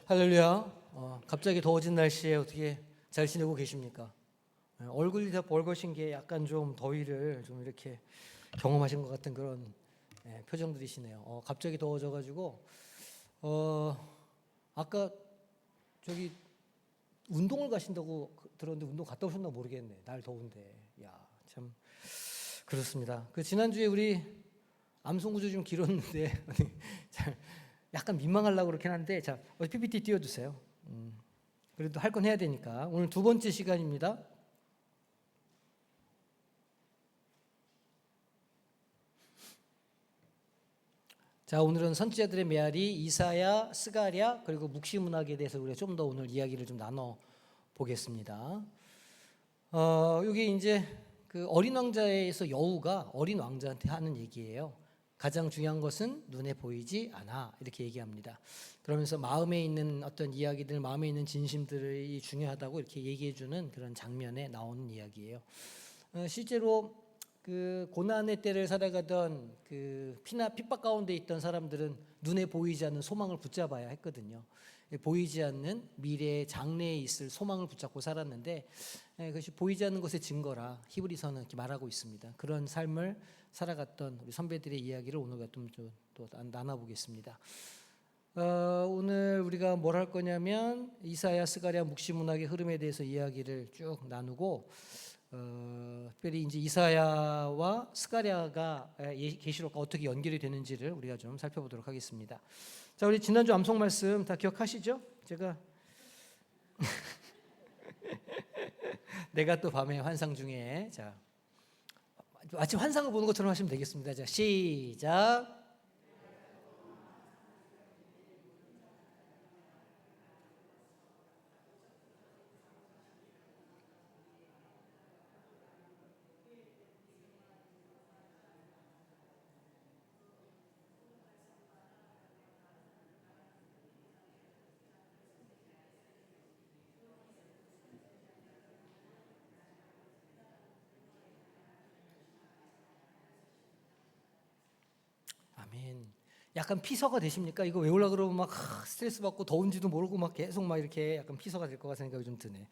할렐루야. 갑자기 더워진 날씨에 어떻게 잘 지내고 계십니까? 얼굴이 다 벌거신 게 약간 좀 더위를 좀 이렇게 경험하신 것 같은 그런 표정들이시네요. 갑자기 더워져가지고 아까 저기 운동을 가신다고 들었는데 운동 갔다 오셨나 모르겠네. 날 더운데. 야, 참 그렇습니다. 그 지난주에 우리 암송구조 좀 길었는데 약간 민망하려고 그렇긴 한데 자, PPT 띄워주세요. 그래도 할 건 해야 되니까. 오늘 두 번째 시간입니다. 자, 오늘은 선지자들의 메아리, 이사야, 스가랴 그리고 묵시문학에 대해서 우리가 좀 더 오늘 이야기를 좀 나눠 보겠습니다. 여기 이제 그 어린 왕자에서 여우가 어린 왕자한테 하는 얘기예요. 가장 중요한 것은 눈에 보이지 않아, 이렇게 얘기합니다. 그러면서 마음에 있는 어떤 이야기들, 마음에 있는 진심들이 중요하다고 이렇게 얘기해주는 그런 장면에 나오는 이야기예요. 실제로 그 고난의 때를 살아가던 그 피나 핍박 가운데 있던 사람들은 눈에 보이지 않는 소망을 붙잡아야 했거든요. 보이지 않는 미래의 장래에 있을 소망을 붙잡고 살았는데 그것이 보이지 않는 것의 증거라 히브리서는 이렇게 말하고 있습니다. 그런 삶을 살아갔던 우리 선배들의 이야기를 오늘 또 나눠보겠습니다. 오늘 우리가 뭘 할 거냐면 이사야, 스가랴, 묵시문학의 흐름에 대해서 이야기를 쭉 나누고 특별히 이제 이사야와 스가랴가 계시록과 어떻게 연결이 되는지를 우리가 좀 살펴보도록 하겠습니다. 자, 우리 지난주 암송 말씀 다 기억하시죠? 제가 내가 또 밤의 환상 중에 자 마치 환상을 보는 것처럼 하시면 되겠습니다. 자, 시작. 아멘. 약간 피서가 되십니까? 이거 외우려 그러면 막 스트레스 받고 더운지도 모르고 막 계속 막 이렇게 약간 피서가 될 것 같은 생각이 좀 드네.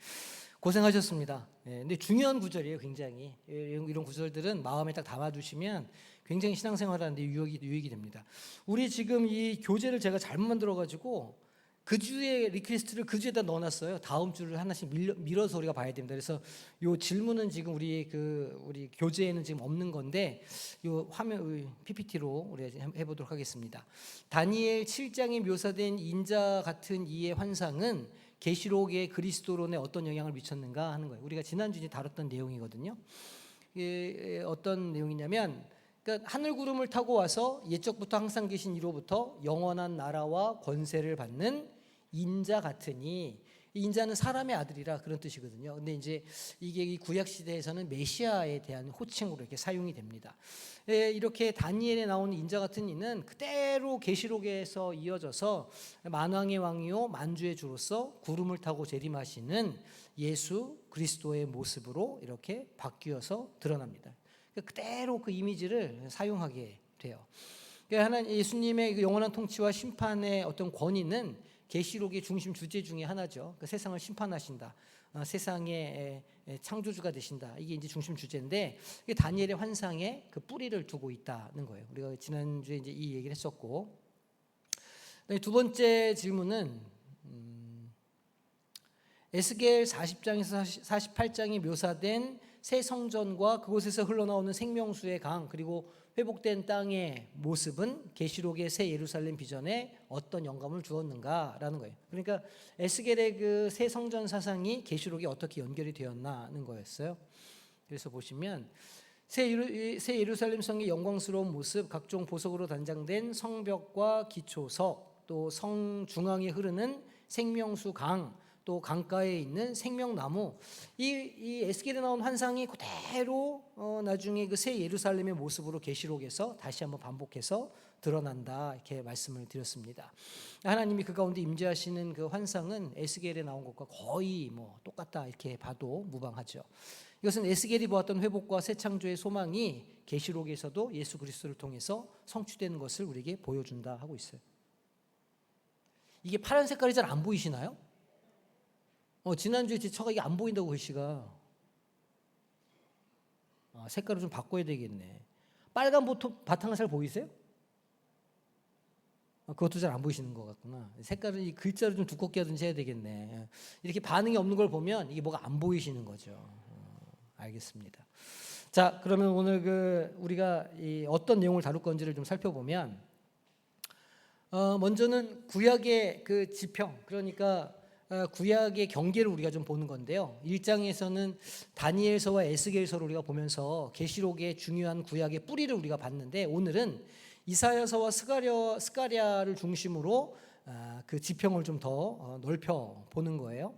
고생하셨습니다. 근데 중요한 구절이에요, 굉장히. 이런 구절들은 마음에 딱 담아두시면 굉장히 신앙생활하는데 유익이 됩니다. 우리 지금 이 교재를 제가 잘못 만들어가지고 그 주에 리퀘스트를 그 주에다 넣어놨어요. 다음 주를 하나씩 밀어서 우리가 봐야 됩니다. 그래서 요 질문은 지금 우리 교재에는 지금 없는 건데 요 화면 PPT로 우리 해보도록 하겠습니다. 다니엘 7장에 묘사된 인자 같은 이의 환상은 계시록의 그리스도론에 어떤 영향을 미쳤는가 하는 거예요. 우리가 지난주에 다뤘던 내용이거든요. 어떤 내용이냐면 그러니까 하늘 구름을 타고 와서 옛적부터 항상 계신 이로부터 영원한 나라와 권세를 받는 인자 같으니, 인자는 사람의 아들이라 그런 뜻이거든요. 근데 이제 이게 이 구약 시대에서는 메시아에 대한 호칭으로 이렇게 사용이 됩니다. 이렇게 다니엘에 나오는 인자 같은 이는 그대로 계시록에서 이어져서 만왕의 왕이요 만주의 주로서 구름을 타고 재림하시는 예수 그리스도의 모습으로 이렇게 바뀌어서 드러납니다. 그대로 그 이미지를 사용하게 돼요. 하나님 예수님의 그 영원한 통치와 심판의 어떤 권위는 계시록의 중심 주제 중에 하나죠. 그 세상을 심판하신다, 세상의 창조주가 되신다. 이게 이제 중심 주제인데 이게 다니엘의 환상에 그 뿌리를 두고 있다는 거예요. 우리가 지난주에 이제 이 얘기를 했었고, 두 번째 질문은 에스겔 40장에서 48장이 묘사된 새 성전과 그곳에서 흘러나오는 생명수의 강 그리고 회복된 땅의 모습은 계시록의 새 예루살렘 비전에 어떤 영감을 주었는가라는 거예요. 그러니까 에스겔의 그 새 성전 사상이 계시록에 어떻게 연결이 되었나는 거였어요. 그래서 보시면 새 예루살렘 성의 영광스러운 모습, 각종 보석으로 단장된 성벽과 기초석, 또 성 중앙에 흐르는 생명수 강, 또 강가에 있는 생명나무, 이 에스겔에 나온 환상이 그대로 나중에 그 새 예루살렘의 모습으로 계시록에서 다시 한번 반복해서 드러난다, 이렇게 말씀을 드렸습니다. 하나님이 그 가운데 임재하시는 그 환상은 에스겔에 나온 것과 거의 똑같다 이렇게 봐도 무방하죠. 이것은 에스겔이 보았던 회복과 새 창조의 소망이 계시록에서도 예수 그리스도를 통해서 성취되는 것을 우리에게 보여준다 하고 있어요. 이게 파란 색깔이 잘 안 보이시나요? 지난주에 제 처가 이게 안 보인다고 글씨가. 색깔을 좀 바꿔야 되겠네. 빨간 바탕은 잘 보이세요? 그것도 잘 안 보이시는 것 같구나. 색깔을 이 글자를 좀 두껍게 하든지 해야 되겠네. 이렇게 반응이 없는 걸 보면 이게 뭐가 안 보이시는 거죠. 알겠습니다. 자, 그러면 오늘 우리가 어떤 내용을 다룰 건지를 좀 살펴보면, 먼저는 구약의 그 지평, 그러니까 구약의 경계를 우리가 좀 보는 건데요. 1장에서는 다니엘서와 에스겔서를 우리가 보면서 계시록의 중요한 구약의 뿌리를 우리가 봤는데, 오늘은 이사야서와 스가랴를 중심으로 그 지평을 좀 더 넓혀 보는 거예요.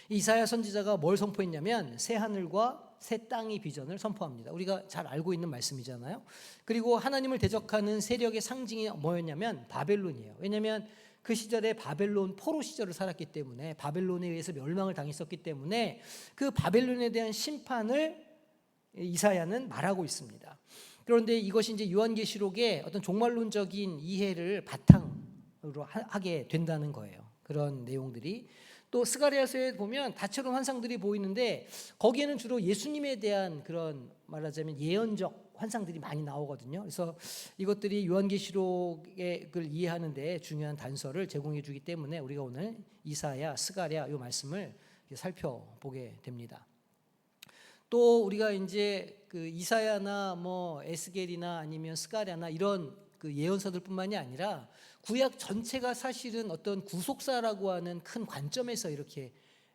이사야 선지자가 뭘 선포했냐면 새 하늘과 새 땅의 비전을 선포합니다. 우리가 잘 알고 있는 말씀이잖아요. 그리고 하나님을 대적하는 세력의 상징이 뭐였냐면 바벨론이에요. 왜냐하면 그 시절에 바벨론 포로 시절을 살았기 때문에, 바벨론에 의해서 멸망을 당했었기 때문에 그 바벨론에 대한 심판을 이사야는 말하고 있습니다. 그런데 이것이 이제 요한계시록의 어떤 종말론적인 이해를 바탕으로 하게 된다는 거예요. 그런 내용들이. 또 스가랴서에 보면 다채로운 환상들이 보이는데, 거기에는 주로 예수님에 대한 그런 말하자면 예언적 환상들이 많이 나오거든요. 그래서 이것들이 요한계시록을 이해하는 데 중요한 단서를 제공해 주기 때문에 우리가 오늘 이사야, 스가랴 이 말씀을 살펴보게 됩니다. 또 우리가 이제 그 이사야나 뭐 에스겔이나 아니면 스가랴나 이런 그 예언서들뿐만이 아니라 구약 전체가 사실은 어떤 구속사라고 하는 큰 관점에서 이렇게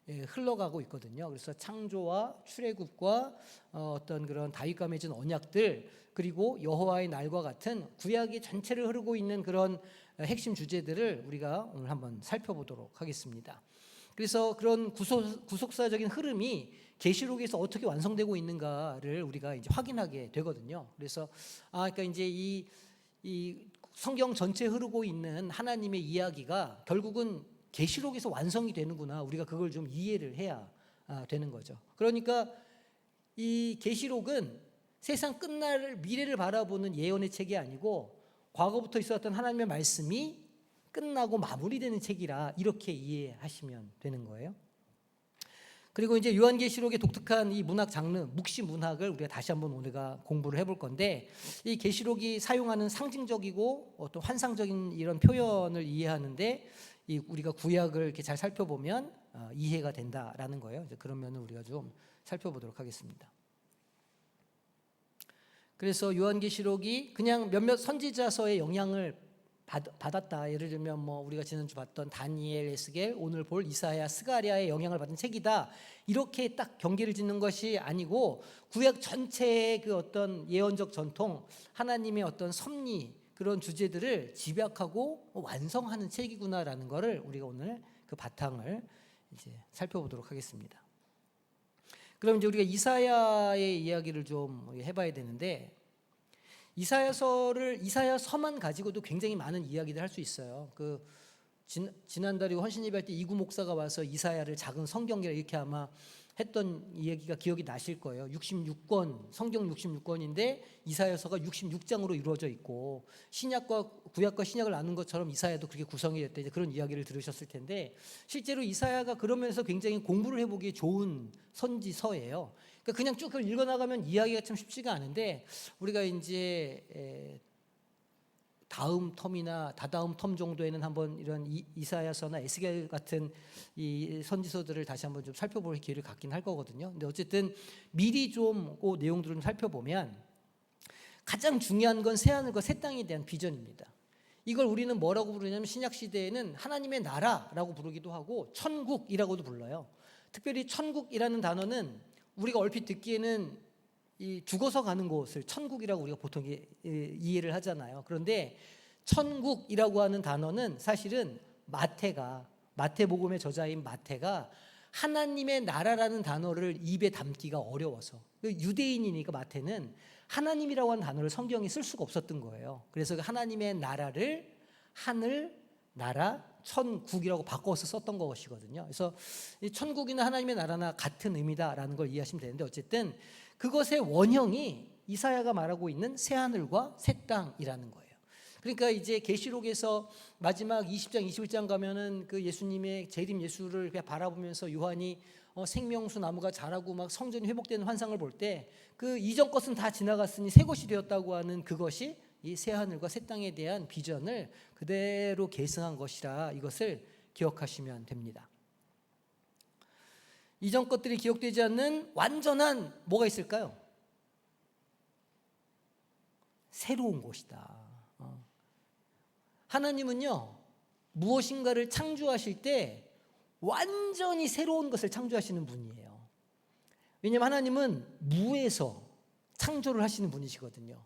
흘러가고 있거든요. 그래서 창조와 출애굽과 어떤 그런 다윗과 맺은 언약들, 그리고 여호와의 날과 같은 구약의 전체를 흐르고 있는 그런 핵심 주제들을 우리가 오늘 한번 살펴보도록 하겠습니다. 그래서 그런 구속사적인 흐름이 계시록에서 어떻게 완성되고 있는가를 우리가 이제 확인하게 되거든요. 그래서 그러니까 이제 이 성경 전체에 흐르고 있는 하나님의 이야기가 결국은 계시록에서 완성이 되는구나. 우리가 그걸 좀 이해를 해야 되는 거죠. 그러니까 이 계시록은 세상 끝날 미래를 바라보는 예언의 책이 아니고 과거부터 있었던 하나님의 말씀이 끝나고 마무리되는 책이라 이렇게 이해하시면 되는 거예요. 그리고 이제 요한계시록의 독특한 이 문학 장르, 묵시 문학을 우리가 다시 한번 우리가 공부를 해볼 건데, 이 계시록이 사용하는 상징적이고 어떤 환상적인 이런 표현을 이해하는데 우리가 구약을 이렇게 잘 살펴보면 이해가 된다라는 거예요. 이제 그런 면을 우리가 좀 살펴보도록 하겠습니다. 그래서 요한계시록이 그냥 몇몇 선지자서의 영향을 받았다. 예를 들면 뭐 우리가 지난주 봤던 다니엘, 에스겔, 오늘 볼 이사야, 스가랴의 영향을 받은 책이다. 이렇게 딱 경계를 짓는 것이 아니고 구약 전체의 그 어떤 예언적 전통, 하나님의 어떤 섭리, 그런 주제들을 집약하고 완성하는 책이구나라는 것을 우리가 오늘 그 바탕을 이제 살펴보도록 하겠습니다. 그럼 이제 우리가 이사야의 이야기를 좀 해봐야 되는데, 이사야서만 가지고도 굉장히 많은 이야기를 할 수 있어요. 지난달에 헌신예배할 때 이구 목사가 와서 이사야를 작은 성경이라 이렇게 아마 했던 이야기가 기억이 나실 거예요. 66권, 성경 66권인데 이사야서가 66장으로 이루어져 있고, 구약과 신약을 나눈 것처럼 이사야도 그렇게 구성이 됐다. 이제 그런 이야기를 들으셨을 텐데, 실제로 이사야가 그러면서 굉장히 공부를 해보기 좋은 선지서예요. 그러니까 그냥 쭉 그걸 읽어나가면 이야기가 참 쉽지가 않은데, 우리가 이제 다음 텀이나 다다음 텀 정도에는 한번 이런 이사야서나 에스겔 같은 이 선지서들을 다시 한번 좀 살펴볼 기회를 갖긴 할 거거든요. 근데 어쨌든 미리 좀 그 내용들을 좀 살펴보면 가장 중요한 건 새하늘과 새 땅에 대한 비전입니다. 이걸 우리는 뭐라고 부르냐면 신약 시대에는 하나님의 나라라고 부르기도 하고 천국이라고도 불러요. 특별히 천국이라는 단어는 우리가 얼핏 듣기에는 이 죽어서 가는 곳을 천국이라고 우리가 보통 이해를 하잖아요. 그런데 천국이라고 하는 단어는 사실은 마태복음의 저자인 마태가 하나님의 나라라는 단어를 입에 담기가 어려워서, 유대인이니까 마태는 하나님이라고 하는 단어를 성경에 쓸 수가 없었던 거예요. 그래서 하나님의 나라를 하늘, 나라, 천국이라고 바꿔서 썼던 것이거든요. 그래서 천국이나 하나님의 나라나 같은 의미다라는 걸 이해하시면 되는데, 어쨌든 그것의 원형이 이사야가 말하고 있는 새 하늘과 새 땅이라는 거예요. 그러니까 이제 계시록에서 마지막 20장 21장 가면은 그 예수님의 재림 예수를 그냥 바라보면서 요한이 생명수 나무가 자라고 막 성전이 회복되는 환상을 볼 때 그 이전 것은 다 지나갔으니 새 것이 되었다고 하는 그것이 이 새 하늘과 새 땅에 대한 비전을 그대로 계승한 것이라 이것을 기억하시면 됩니다. 이전 것들이 기억되지 않는 완전한 뭐가 있을까요? 새로운 것이다. 하나님은요, 무엇인가를 창조하실 때 완전히 새로운 것을 창조하시는 분이에요. 왜냐하면 하나님은 무에서 창조를 하시는 분이시거든요.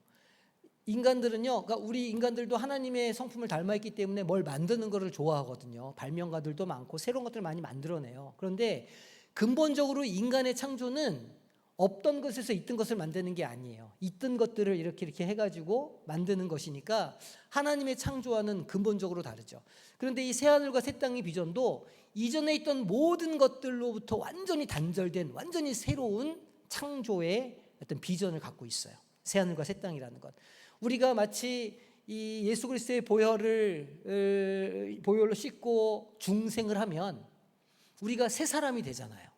인간들은요, 그러니까 우리 인간들도 하나님의 성품을 닮아있기 때문에 뭘 만드는 것을 좋아하거든요. 발명가들도 많고 새로운 것들을 많이 만들어내요. 그런데 근본적으로 인간의 창조는 없던 것에서 있던 것을 만드는 게 아니에요. 있던 것들을 이렇게 해가지고 만드는 것이니까 하나님의 창조와는 근본적으로 다르죠. 그런데 이 새하늘과 새 땅의 비전도 이전에 있던 모든 것들로부터 완전히 단절된 완전히 새로운 창조의 어떤 비전을 갖고 있어요. 새하늘과 새 땅이라는 것. 우리가 마치 이 예수 그리스도의 보혈로 씻고 중생을 하면 우리가 새 사람이 되잖아요.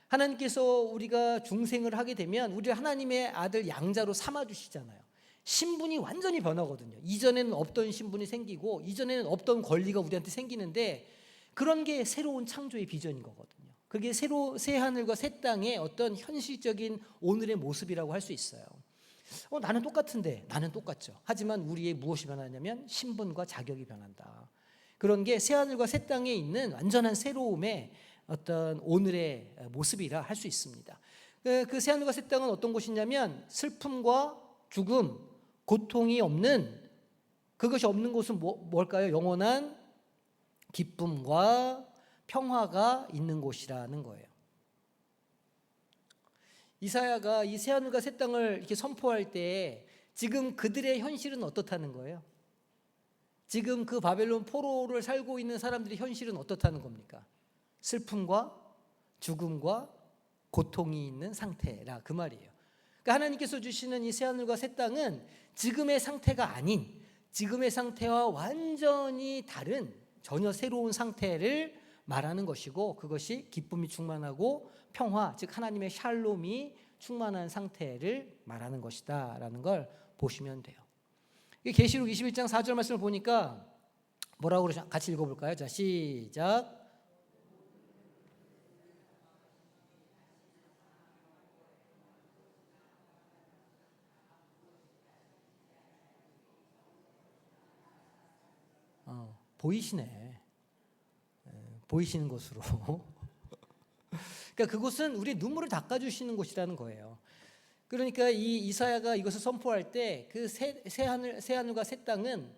하나님께서 우리가 중생을 하게 되면 우리 하나님의 아들 양자로 삼아주시잖아요. 신분이 완전히 변하거든요. 이전에는 없던 신분이 생기고 이전에는 없던 권리가 우리한테 생기는데 그런 게 새로운 창조의 비전인 거거든요. 그게 새 하늘과 새 땅의 어떤 현실적인 오늘의 모습이라고 할 수 있어요. 나는 똑같은데, 나는 똑같죠. 하지만 우리의 무엇이 변하냐면 신분과 자격이 변한다. 그런 게 새 하늘과 새 땅에 있는 완전한 새로움의 어떤 오늘의 모습이라 할 수 있습니다. 그 새 하늘과 새 땅은 어떤 곳이냐면 슬픔과 죽음, 고통이 없는, 그것이 없는 곳은 뭘까요? 영원한 기쁨과 평화가 있는 곳이라는 거예요. 이사야가 이 새 하늘과 새 땅을 이렇게 선포할 때 지금 그들의 현실은 어떻다는 거예요? 지금 그 바벨론 포로를 살고 있는 사람들의 현실은 어떻다는 겁니까? 슬픔과 죽음과 고통이 있는 상태라 그 말이에요. 그러니까 하나님께서 주시는 이 새하늘과 새 땅은 지금의 상태가 아닌 지금의 상태와 완전히 다른 전혀 새로운 상태를 말하는 것이고 그것이 기쁨이 충만하고 평화, 즉 하나님의 샬롬이 충만한 상태를 말하는 것이다 라는 걸 보시면 돼요. 계시록 21장 4절 말씀을 보니까 뭐라고 그러죠? 같이 읽어볼까요? 자, 시작. 보이시네. 보이시는 곳으로. 그러니까 그곳은 우리 눈물을 닦아주시는 곳이라는 거예요. 그러니까 이 이사야가 이것을 선포할 때 그 새 하늘과 새 땅은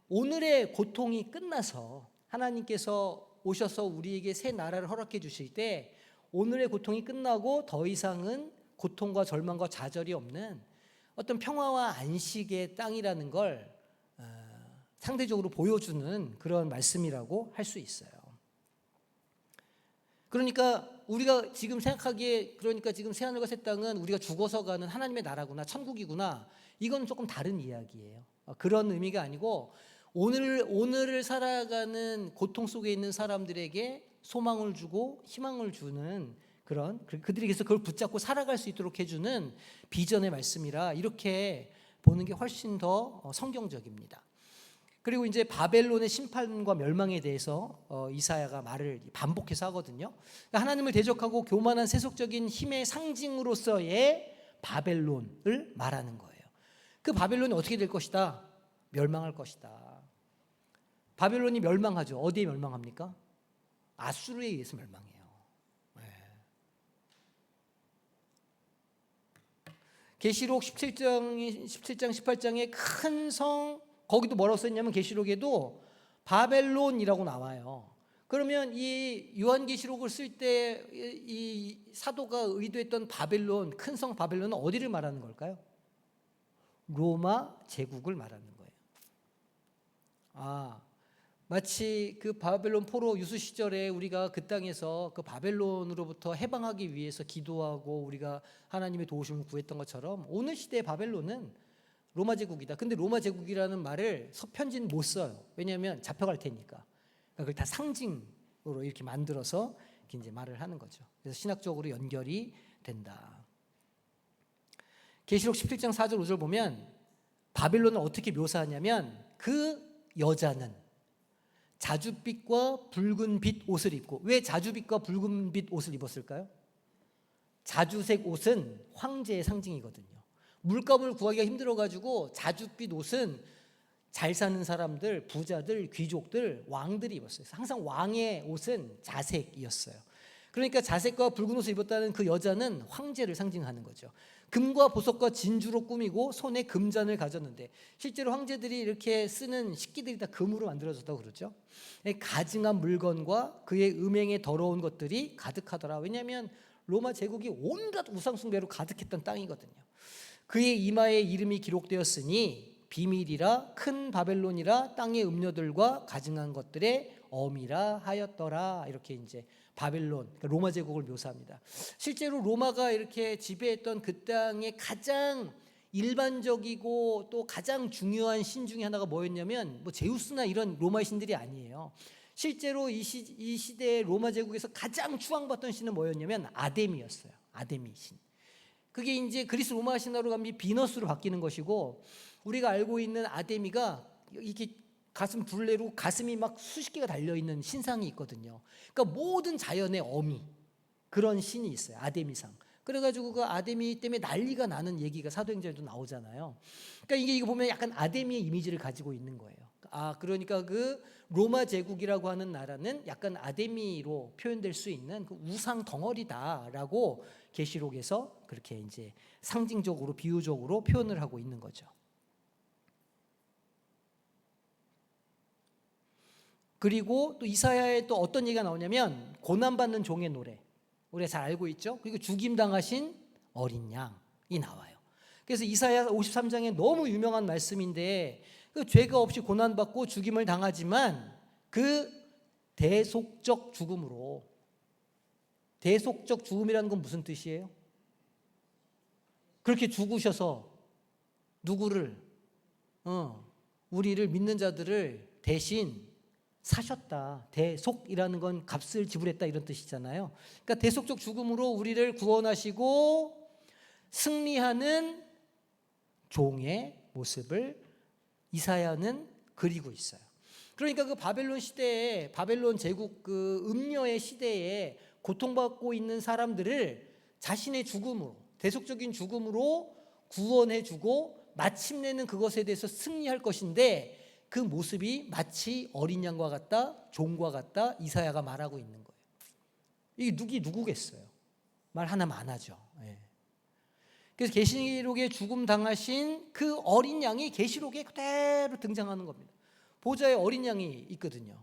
오늘의 고통이 끝나서 하나님께서 오셔서 우리에게 새 나라를 허락해 주실 때 오늘의 고통이 끝나고 더 이상은 고통과 절망과 좌절이 없는 어떤 평화와 안식의 땅이라는 걸 상대적으로 보여주는 그런 말씀이라고 할 수 있어요. 그러니까 우리가 지금 생각하기에 그러니까 지금 새하늘과 새 땅은 우리가 죽어서 가는 하나님의 나라구나 천국이구나 이건 조금 다른 이야기예요. 그런 의미가 아니고 오늘을 살아가는 고통 속에 있는 사람들에게 소망을 주고 희망을 주는 그런 그들에게서 그걸 붙잡고 살아갈 수 있도록 해주는 비전의 말씀이라 이렇게 보는 게 훨씬 더 성경적입니다. 그리고 이제 바벨론의 심판과 멸망에 대해서 이사야가 말을 반복해서 하거든요. 그러니까 하나님을 대적하고 교만한 세속적인 힘의 상징으로서의 바벨론을 말하는 거예요. 그 바벨론이 어떻게 될 것이다? 멸망할 것이다. 바벨론이 멸망하죠. 어디에 멸망합니까? 아수르에 의해서 멸망해요. 계시록 17장 18장에 큰 성 거기도 뭐라고 썼냐면 계시록에도 바벨론이라고 나와요. 그러면 이 요한계시록을 쓸 때 이 사도가 의도했던 바벨론, 큰 성 바벨론은 어디를 말하는 걸까요? 로마 제국을 말하는 거예요. 마치 그 바벨론 포로 유수 시절에 우리가 그 땅에서 그 바벨론으로부터 해방하기 위해서 기도하고 우리가 하나님의 도우심을 구했던 것처럼 오늘 시대의 바벨론은 로마 제국이다. 근데 로마 제국이라는 말을 서편지는 못 써요. 왜냐하면 잡혀갈 테니까. 그러니까 그걸 다 상징으로 이렇게 만들어서 이렇게 이제 말을 하는 거죠. 그래서 신학적으로 연결이 된다. 계시록 17장 4절 5절 보면 바벨론을 어떻게 묘사하냐면 그 여자는 자줏빛과 붉은빛 옷을 입고, 왜 자줏빛과 붉은빛 옷을 입었을까요? 자주색 옷은 황제의 상징이거든요. 물감을 구하기가 힘들어가지고 자줏빛 옷은 잘 사는 사람들, 부자들, 귀족들, 왕들이 입었어요. 항상 왕의 옷은 자색이었어요. 그러니까 자색과 붉은 옷을 입었다는 그 여자는 황제를 상징하는 거죠. 금과 보석과 진주로 꾸미고 손에 금잔을 가졌는데, 실제로 황제들이 이렇게 쓰는 식기들이 다 금으로 만들어졌다고 그러죠. 가증한 물건과 그의 음행에 더러운 것들이 가득하더라. 왜냐하면 로마 제국이 온갖 우상 숭배로 가득했던 땅이거든요. 그의 이마에 이름이 기록되었으니 비밀이라 큰 바벨론이라 땅의 음료들과 가증한 것들의 어미라 하였더라. 이렇게 이제 바벨론, 그러니까 로마 제국을 묘사합니다. 실제로 로마가 이렇게 지배했던 그 땅의 가장 일반적이고 또 가장 중요한 신 중에 하나가 뭐였냐면 뭐 제우스나 이런 로마의 신들이 아니에요. 실제로 이 시대의 로마 제국에서 가장 추앙받던 신은 뭐였냐면 아데미였어요. 아데미 신. 그게 이제 그리스 로마 신화로 가면 비너스로 바뀌는 것이고, 우리가 알고 있는 아데미가 이렇게 가슴 둘레로 가슴이 막 수십 개가 달려있는 신상이 있거든요. 그러니까 모든 자연의 어미, 그런 신이 있어요. 아데미상. 그래가지고 그 아데미 때문에 난리가 나는 얘기가 사도행전에도 나오잖아요. 그러니까 이거 보면 약간 아데미의 이미지를 가지고 있는 거예요. 그러니까 그 로마 제국이라고 하는 나라는 약간 아데미로 표현될 수 있는 그 우상 덩어리다라고 계시록에서 그렇게 이제 상징적으로 비유적으로 표현을 하고 있는 거죠. 그리고 또 이사야에 또 어떤 얘기가 나오냐면 고난받는 종의 노래, 우리가 잘 알고 있죠. 그리고 죽임당하신 어린 양이 나와요. 그래서 이사야 53장에 너무 유명한 말씀인데, 그 죄가 없이 고난받고 죽임을 당하지만 그 대속적 죽음으로, 대속적 죽음이라는 건 무슨 뜻이에요? 그렇게 죽으셔서 누구를, 우리를 믿는 자들을 대신 사셨다. 대속이라는 건 값을 지불했다 이런 뜻이잖아요. 그러니까 대속적 죽음으로 우리를 구원하시고 승리하는 종의 모습을 이사야는 그리고 있어요. 그러니까 그 바벨론 시대에, 바벨론 제국 그 음녀의 시대에 고통받고 있는 사람들을 자신의 죽음으로, 대속적인 죽음으로 구원해주고 마침내는 그것에 대해서 승리할 것인데, 그 모습이 마치 어린 양과 같다, 종과 같다, 이사야가 말하고 있는 거예요. 이게 누구겠어요? 말 하나만 안 하죠. 예. 그래서 계시록에 죽음 당하신 그 어린 양이 계시록에 그대로 등장하는 겁니다. 보좌에 어린 양이 있거든요.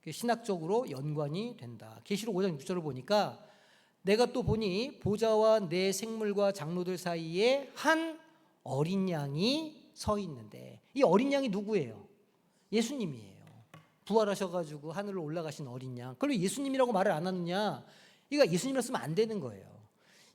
신학적으로 연관이 된다. 계시록 5장 6절을 보니까 내가 또 보니 보좌와 내 생물과 장로들 사이에 한 어린 양이 서 있는데, 이 어린 양이 누구예요? 예수님이에요. 부활하셔가지고 하늘로 올라가신 어린 양. 그걸 왜 예수님이라고 말을 안 하느냐? 이거 예수님이라 쓰면 안 되는 거예요.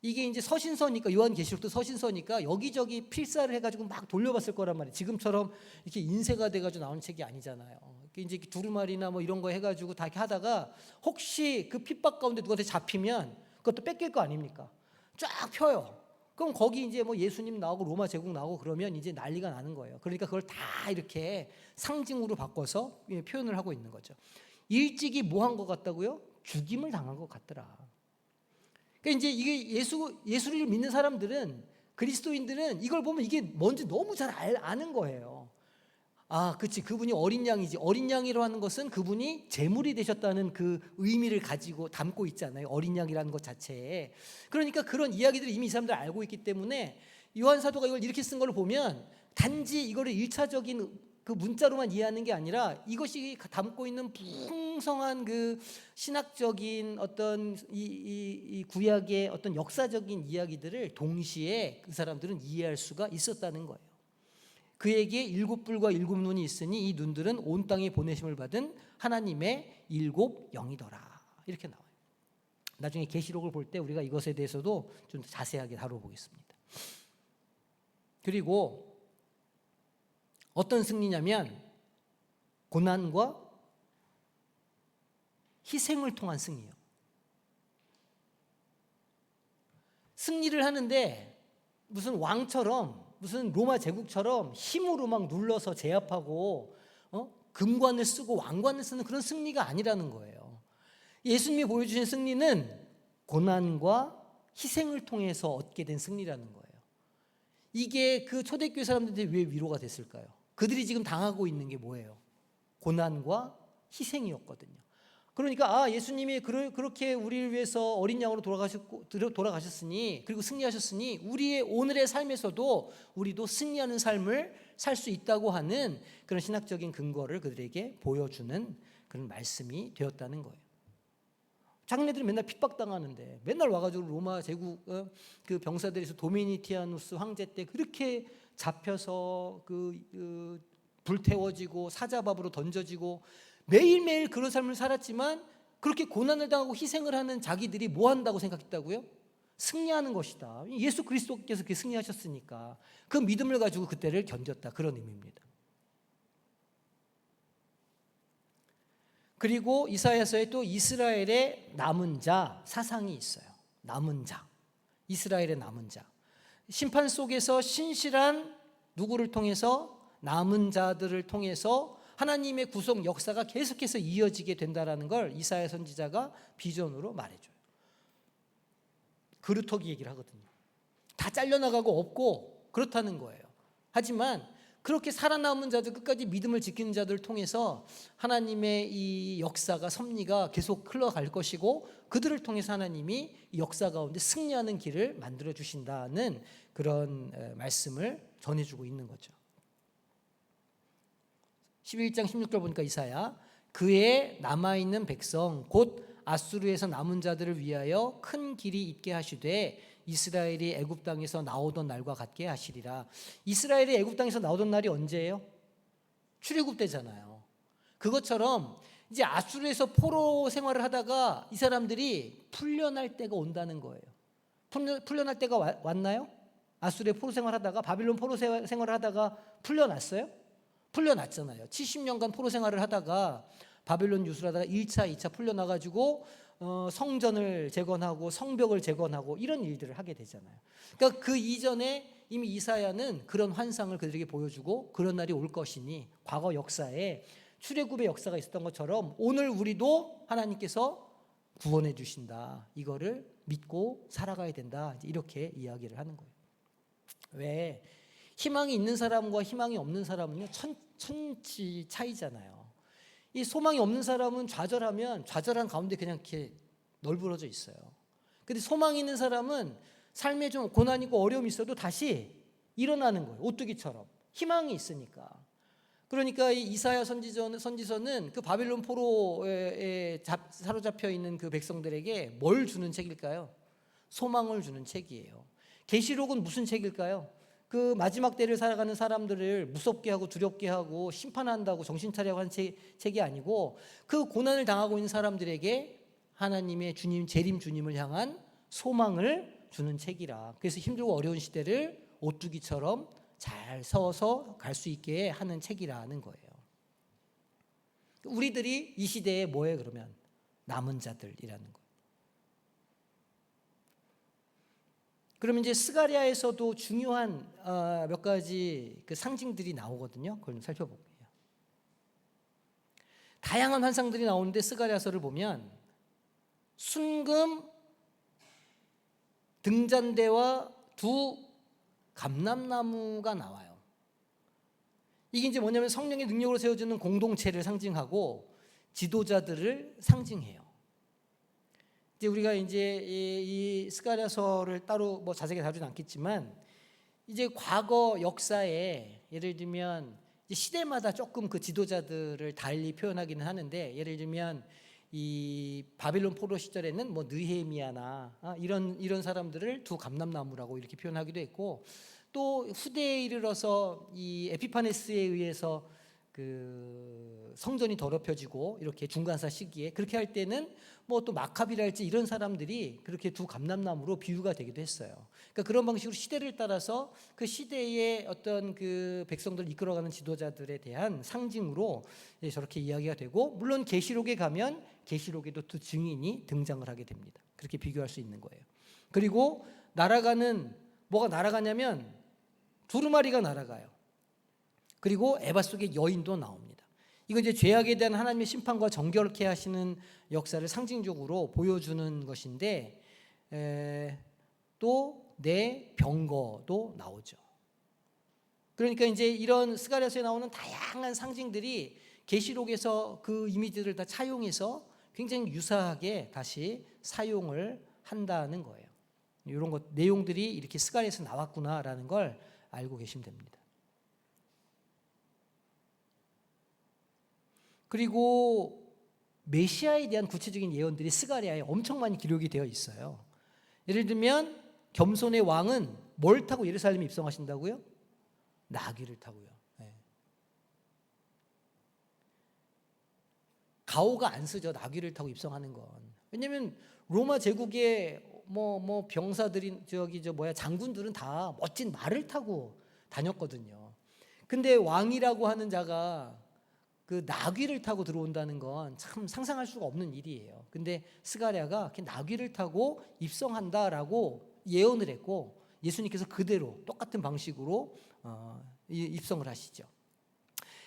이게 이제 서신서니까, 요한계시록도 서신서니까 여기저기 필사를 해가지고 막 돌려봤을 거란 말이에요. 지금처럼 이렇게 인쇄가 돼가지고 나오는 책이 아니잖아요. 이제 두루마리나 뭐 이런 거 해가지고 다 이렇게 하다가 혹시 그 핍박 가운데 누구한테 잡히면 그것도 뺏길 거 아닙니까? 쫙 펴요. 그럼 거기 이제 뭐 예수님 나오고 로마 제국 나오고 그러면 이제 난리가 나는 거예요. 그러니까 그걸 다 이렇게 상징으로 바꿔서 표현을 하고 있는 거죠. 일찍이 뭐 한 것 같다고요? 죽임을 당한 것 같더라. 그러니까 이제 이게 예수를 믿는 사람들은, 그리스도인들은 이걸 보면 이게 뭔지 너무 잘 아는 거예요. 그치, 그분이 어린 양이지. 어린 양이라고 하는 것은 그분이 제물이 되셨다는 그 의미를 가지고 담고 있잖아요. 어린 양이라는 것 자체에. 그러니까 그런 이야기들을 이미 이 사람들 알고 있기 때문에 요한 사도가 이걸 이렇게 쓴 걸 보면 단지 이거를 1차적인 그 문자로만 이해하는 게 아니라 이것이 담고 있는 풍성한 그 신학적인 어떤 이 구약의 어떤 역사적인 이야기들을 동시에 그 사람들은 이해할 수가 있었다는 거예요. 그에게 7뿔과 7눈이 있으니 이 눈들은 온 땅에 보내심을 받은 하나님의 7 영이더라. 이렇게 나와요. 나중에 계시록을 볼 때 우리가 이것에 대해서도 좀 자세하게 다뤄보겠습니다. 그리고 어떤 승리냐면 고난과 희생을 통한 승리예요. 승리를 하는데 무슨 왕처럼, 무슨 로마 제국처럼 힘으로 막 눌러서 제압하고 금관을 쓰고 왕관을 쓰는 그런 승리가 아니라는 거예요. 예수님이 보여주신 승리는 고난과 희생을 통해서 얻게 된 승리라는 거예요. 이게 그 초대교회 사람들한테 왜 위로가 됐을까요? 그들이 지금 당하고 있는 게 뭐예요? 고난과 희생이었거든요. 그러니까 예수님이 그렇게 우리를 위해서 어린 양으로 돌아가셨으니, 그리고 승리하셨으니 우리의 오늘의 삶에서도 우리도 승리하는 삶을 살 수 있다고 하는 그런 신학적인 근거를 그들에게 보여주는 그런 말씀이 되었다는 거예요. 자기네들이 맨날 핍박당하는데 맨날 와가지고 로마 제국 그 병사들에서 도미니티아누스 황제 때 그렇게 잡혀서 불태워지고 사자밥으로 던져지고 매일매일 그런 삶을 살았지만 그렇게 고난을 당하고 희생을 하는 자기들이 뭐 한다고 생각했다고요? 승리하는 것이다. 예수 그리스도께서 그렇게 승리하셨으니까 그 믿음을 가지고 그때를 견뎠다, 그런 의미입니다. 그리고 이사야서에 또 이스라엘의 남은 자 사상이 있어요. 남은 자, 이스라엘의 남은 자. 심판 속에서 신실한 누구를 통해서, 남은 자들을 통해서 하나님의 구속 역사가 계속해서 이어지게 된다는 걸 이사야 선지자가 비전으로 말해줘요. 그루터기 얘기를 하거든요. 다 잘려나가고 없고 그렇다는 거예요. 하지만 그렇게 살아남은 자들, 끝까지 믿음을 지키는 자들을 통해서 하나님의 이 역사가, 섭리가 계속 흘러갈 것이고 그들을 통해서 하나님이 이 역사 가운데 승리하는 길을 만들어 주신다는 그런 말씀을 전해주고 있는 거죠. 11장 16절 보니까 이사야, 그의 남아있는 백성 곧 아수르에서 남은 자들을 위하여 큰 길이 있게 하시되 이스라엘이 애굽 땅에서 나오던 날과 같게 하시리라. 이스라엘이 애굽 땅에서 나오던 날이 언제예요? 출애굽 때잖아요. 그것처럼 이제 아수르에서 포로 생활을 하다가 이 사람들이 풀려날 때가 온다는 거예요. 풀려날 때가 왔나요? 아수르에 포로 생활하다가, 바빌론 포로 생활을 하다가 풀려났어요? 풀려났잖아요. 70년간 포로 생활을 하다가 바빌론 유수를 하다가 1차, 2차 풀려나가지고 성전을 재건하고 성벽을 재건하고 이런 일들을 하게 되잖아요. 그러니까 그 이전에 이미 이사야는 그런 환상을 그들에게 보여주고 그런 날이 올 것이니 과거 역사에 출애굽의 역사가 있었던 것처럼 오늘 우리도 하나님께서 구원해 주신다, 이거를 믿고 살아가야 된다, 이렇게 이야기를 하는 거예요. 왜? 희망이 있는 사람과 희망이 없는 사람은요 천지 차이잖아요. 이 소망이 없는 사람은 좌절하면 좌절한 가운데 그냥 이렇게 널브러져 있어요. 근데 소망이 있는 사람은 삶에 좀 고난이 있고 어려움이 있어도 다시 일어나는 거예요. 오뚜기처럼 희망이 있으니까. 그러니까 이 이사야 선지서는 그 바빌론 포로에 사로잡혀 있는 그 백성들에게 뭘 주는 책일까요? 소망을 주는 책이에요. 계시록은 무슨 책일까요? 그 마지막 때를 살아가는 사람들을 무섭게 하고 두렵게 하고 심판한다고 정신 차리라고 한 책이 아니고 그 고난을 당하고 있는 사람들에게 하나님의 주님, 재림 주님을 향한 소망을 주는 책이라. 그래서 힘들고 어려운 시대를 오뚜기처럼 잘 서서 갈 수 있게 하는 책이라는 거예요. 우리들이 이 시대에 뭐예요 그러면? 남은 자들이라는 거예요. 그러면 이제 스가랴에서도 중요한 몇 가지 그 상징들이 나오거든요. 그걸 좀 살펴볼게요. 다양한 환상들이 나오는데 스가랴서를 보면 순금 등잔대와 두 감람나무가 나와요. 이게 이제 뭐냐면 성령의 능력으로 세워주는 공동체를 상징하고 지도자들을 상징해요. 이제 우리가 이제 이 스가랴서를 따로 뭐 자세하게 다루진 않겠지만 이제 과거 역사에 예를 들면 이제 시대마다 조금 그 지도자들을 달리 표현하기는 하는데, 예를 들면 이 바빌론 포로 시절에는 뭐 느헤미야나 이런 사람들을 두 감람나무라고 이렇게 표현하기도 했고, 또 후대에 이르러서 이 에피파네스에 의해서 그 성전이 더럽혀지고 이렇게 중간사 시기에 그렇게 할 때는 뭐 또 마카비랄지 이런 사람들이 그렇게 두 감람나무로 비유가 되기도 했어요. 그러니까 그런 방식으로 시대를 따라서 그 시대의 어떤 그 백성들을 이끌어가는 지도자들에 대한 상징으로 저렇게 이야기가 되고, 물론 계시록에 가면 계시록에도 두 증인이 등장을 하게 됩니다. 그렇게 비교할 수 있는 거예요. 그리고 날아가는, 뭐가 날아가냐면 두루마리가 날아가요. 그리고 에바 속에 여인도 나옵니다. 이건 이제 죄악에 대한 하나님의 심판과 정결케 하시는 역사를 상징적으로 보여주는 것인데, 또 내 병거도 나오죠. 그러니까 이제 이런 스가랴서에 나오는 다양한 상징들이 계시록에서 그 이미지들을 다 차용해서 굉장히 유사하게 다시 사용을 한다는 거예요. 이런 것 내용들이 이렇게 스가랴에서 나왔구나라는 걸 알고 계시면 됩니다. 그리고 메시아에 대한 구체적인 예언들이 스가랴에 엄청 많이 기록이 되어 있어요. 예를 들면 겸손의 왕은 뭘 타고 예루살렘에 입성하신다고요? 나귀를 타고요. 네. 가오가 안 쓰죠. 나귀를 타고 입성하는 건. 왜냐하면 로마 제국의 뭐 병사들이 장군들은 다 멋진 말을 타고 다녔거든요. 근데 왕이라고 하는 자가 그 나귀를 타고 들어온다는 건 참 상상할 수가 없는 일이에요. 근데 스가랴가 나귀를 타고 입성한다라고 예언을 했고, 예수님께서 그대로 똑같은 방식으로 입성을 하시죠.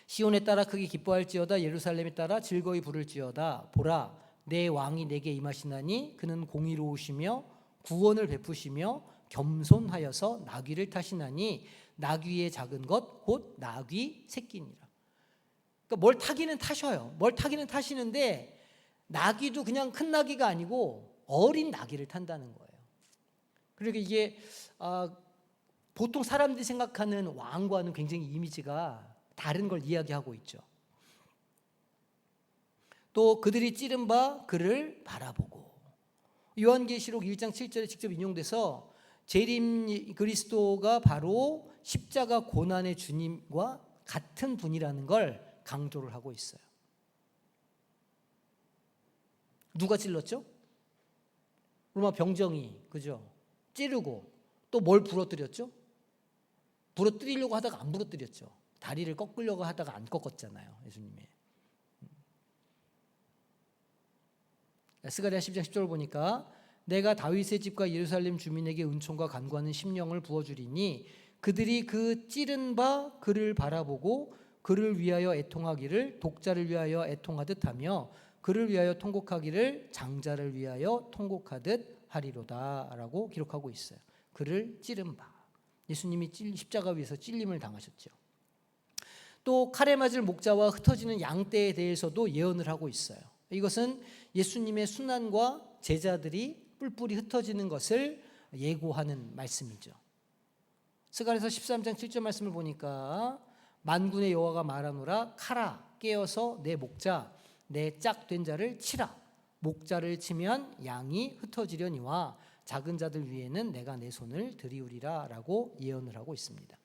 시온에 따라 크게 기뻐할지어다, 예루살렘에 따라 즐거이 부를지어다. 보라, 내 왕이 내게 임하시나니 그는 공의로우시며 구원을 베푸시며 겸손하여서 나귀를 타시나니 나귀의 작은 것 곧 나귀 새끼니라. 그러니까 뭘 타기는 타셔요. 뭘 타기는 타시는데 나귀도 그냥 큰 나귀가 아니고 어린 나귀를 탄다는 거예요. 그러니까 이게 보통 사람들이 생각하는 왕과는 굉장히 이미지가 다른 걸 이야기하고 있죠. 또 그들이 찌른 바 그를 바라보고, 요한계시록 1장 7절에 직접 인용돼서 재림 그리스도가 바로 십자가 고난의 주님과 같은 분이라는 걸 강조를 하고 있어요. 누가 찔렀죠? 로마 병정이, 그죠? 찌르고 또 뭘 부러뜨렸죠? 부러뜨리려고 하다가 안 부러뜨렸죠. 다리를 꺾으려고 하다가 안 꺾었잖아요, 예수님이. 스가랴 10장 10절을 보니까 내가 다윗의 집과 예루살렘 주민에게 은총과 간구하는 심령을 부어주리니 그들이 그 찌른 바 그를 바라보고 그를 위하여 애통하기를 독자를 위하여 애통하듯 하며 그를 위하여 통곡하기를 장자를 위하여 통곡하듯 하리로다 라고 기록하고 있어요. 그를 찌른 바, 예수님이 십자가 위에서 찔림을 당하셨죠. 또 칼에 맞을 목자와 흩어지는 양떼에 대해서도 예언을 하고 있어요. 이것은 예수님의 순환과 제자들이 뿔뿔이 흩어지는 것을 예고하는 말씀이죠. 스가랴서 13장 7절 말씀을 보니까 만군의 여호와가 말하노라, 칼아 깨어서 내 목자 내 짝된 자를 치라. 목자를 치면 양이 흩어지려니와 작은 자들 위에는 내가 내 손을 들이우리라 라고 예언을 하고 있습니다.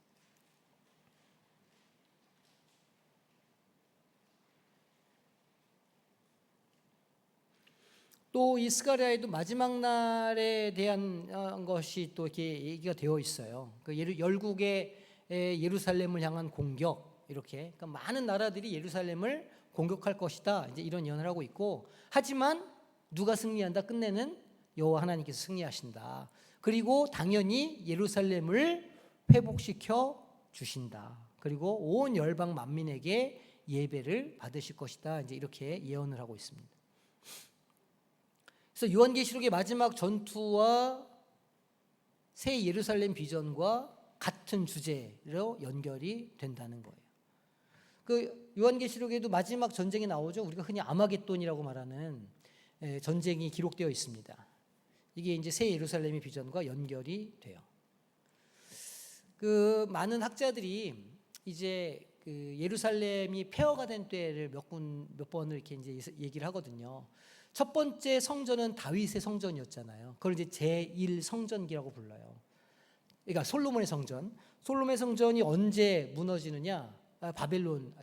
또 이 스가랴에도 마지막 날에 대한 것이 또 이렇게 얘기가 되어 있어요. 그 열국의 예루살렘을 향한 공격, 이렇게 그러니까 많은 나라들이 예루살렘을 공격할 것이다, 이제 이런 예언을 하고 있고, 하지만 누가 승리한다? 끝내는 여호와 하나님께서 승리하신다. 그리고 당연히 예루살렘을 회복시켜 주신다. 그리고 온 열방 만민에게 예배를 받으실 것이다. 이제 이렇게 예언을 하고 있습니다. 그래서 요한계시록의 마지막 전투와 새 예루살렘 비전과 같은 주제로 연결이 된다는 거예요. 그 요한계시록에도 마지막 전쟁이 나오죠. 우리가 흔히 아마겟돈이라고 말하는 전쟁이 기록되어 있습니다. 이게 이제 새 예루살렘의 비전과 연결이 돼요. 그 많은 학자들이 이제 그 예루살렘이 폐허가 된 때를 몇 번을 이렇게 이제 얘기를 하거든요. 첫 번째 성전은 다윗의 성전이었잖아요. 그걸 이제 제1성전기라고 불러요. 그러니까 솔로몬의 성전. 솔로몬의 성전이 언제 무너지느냐? 바벨론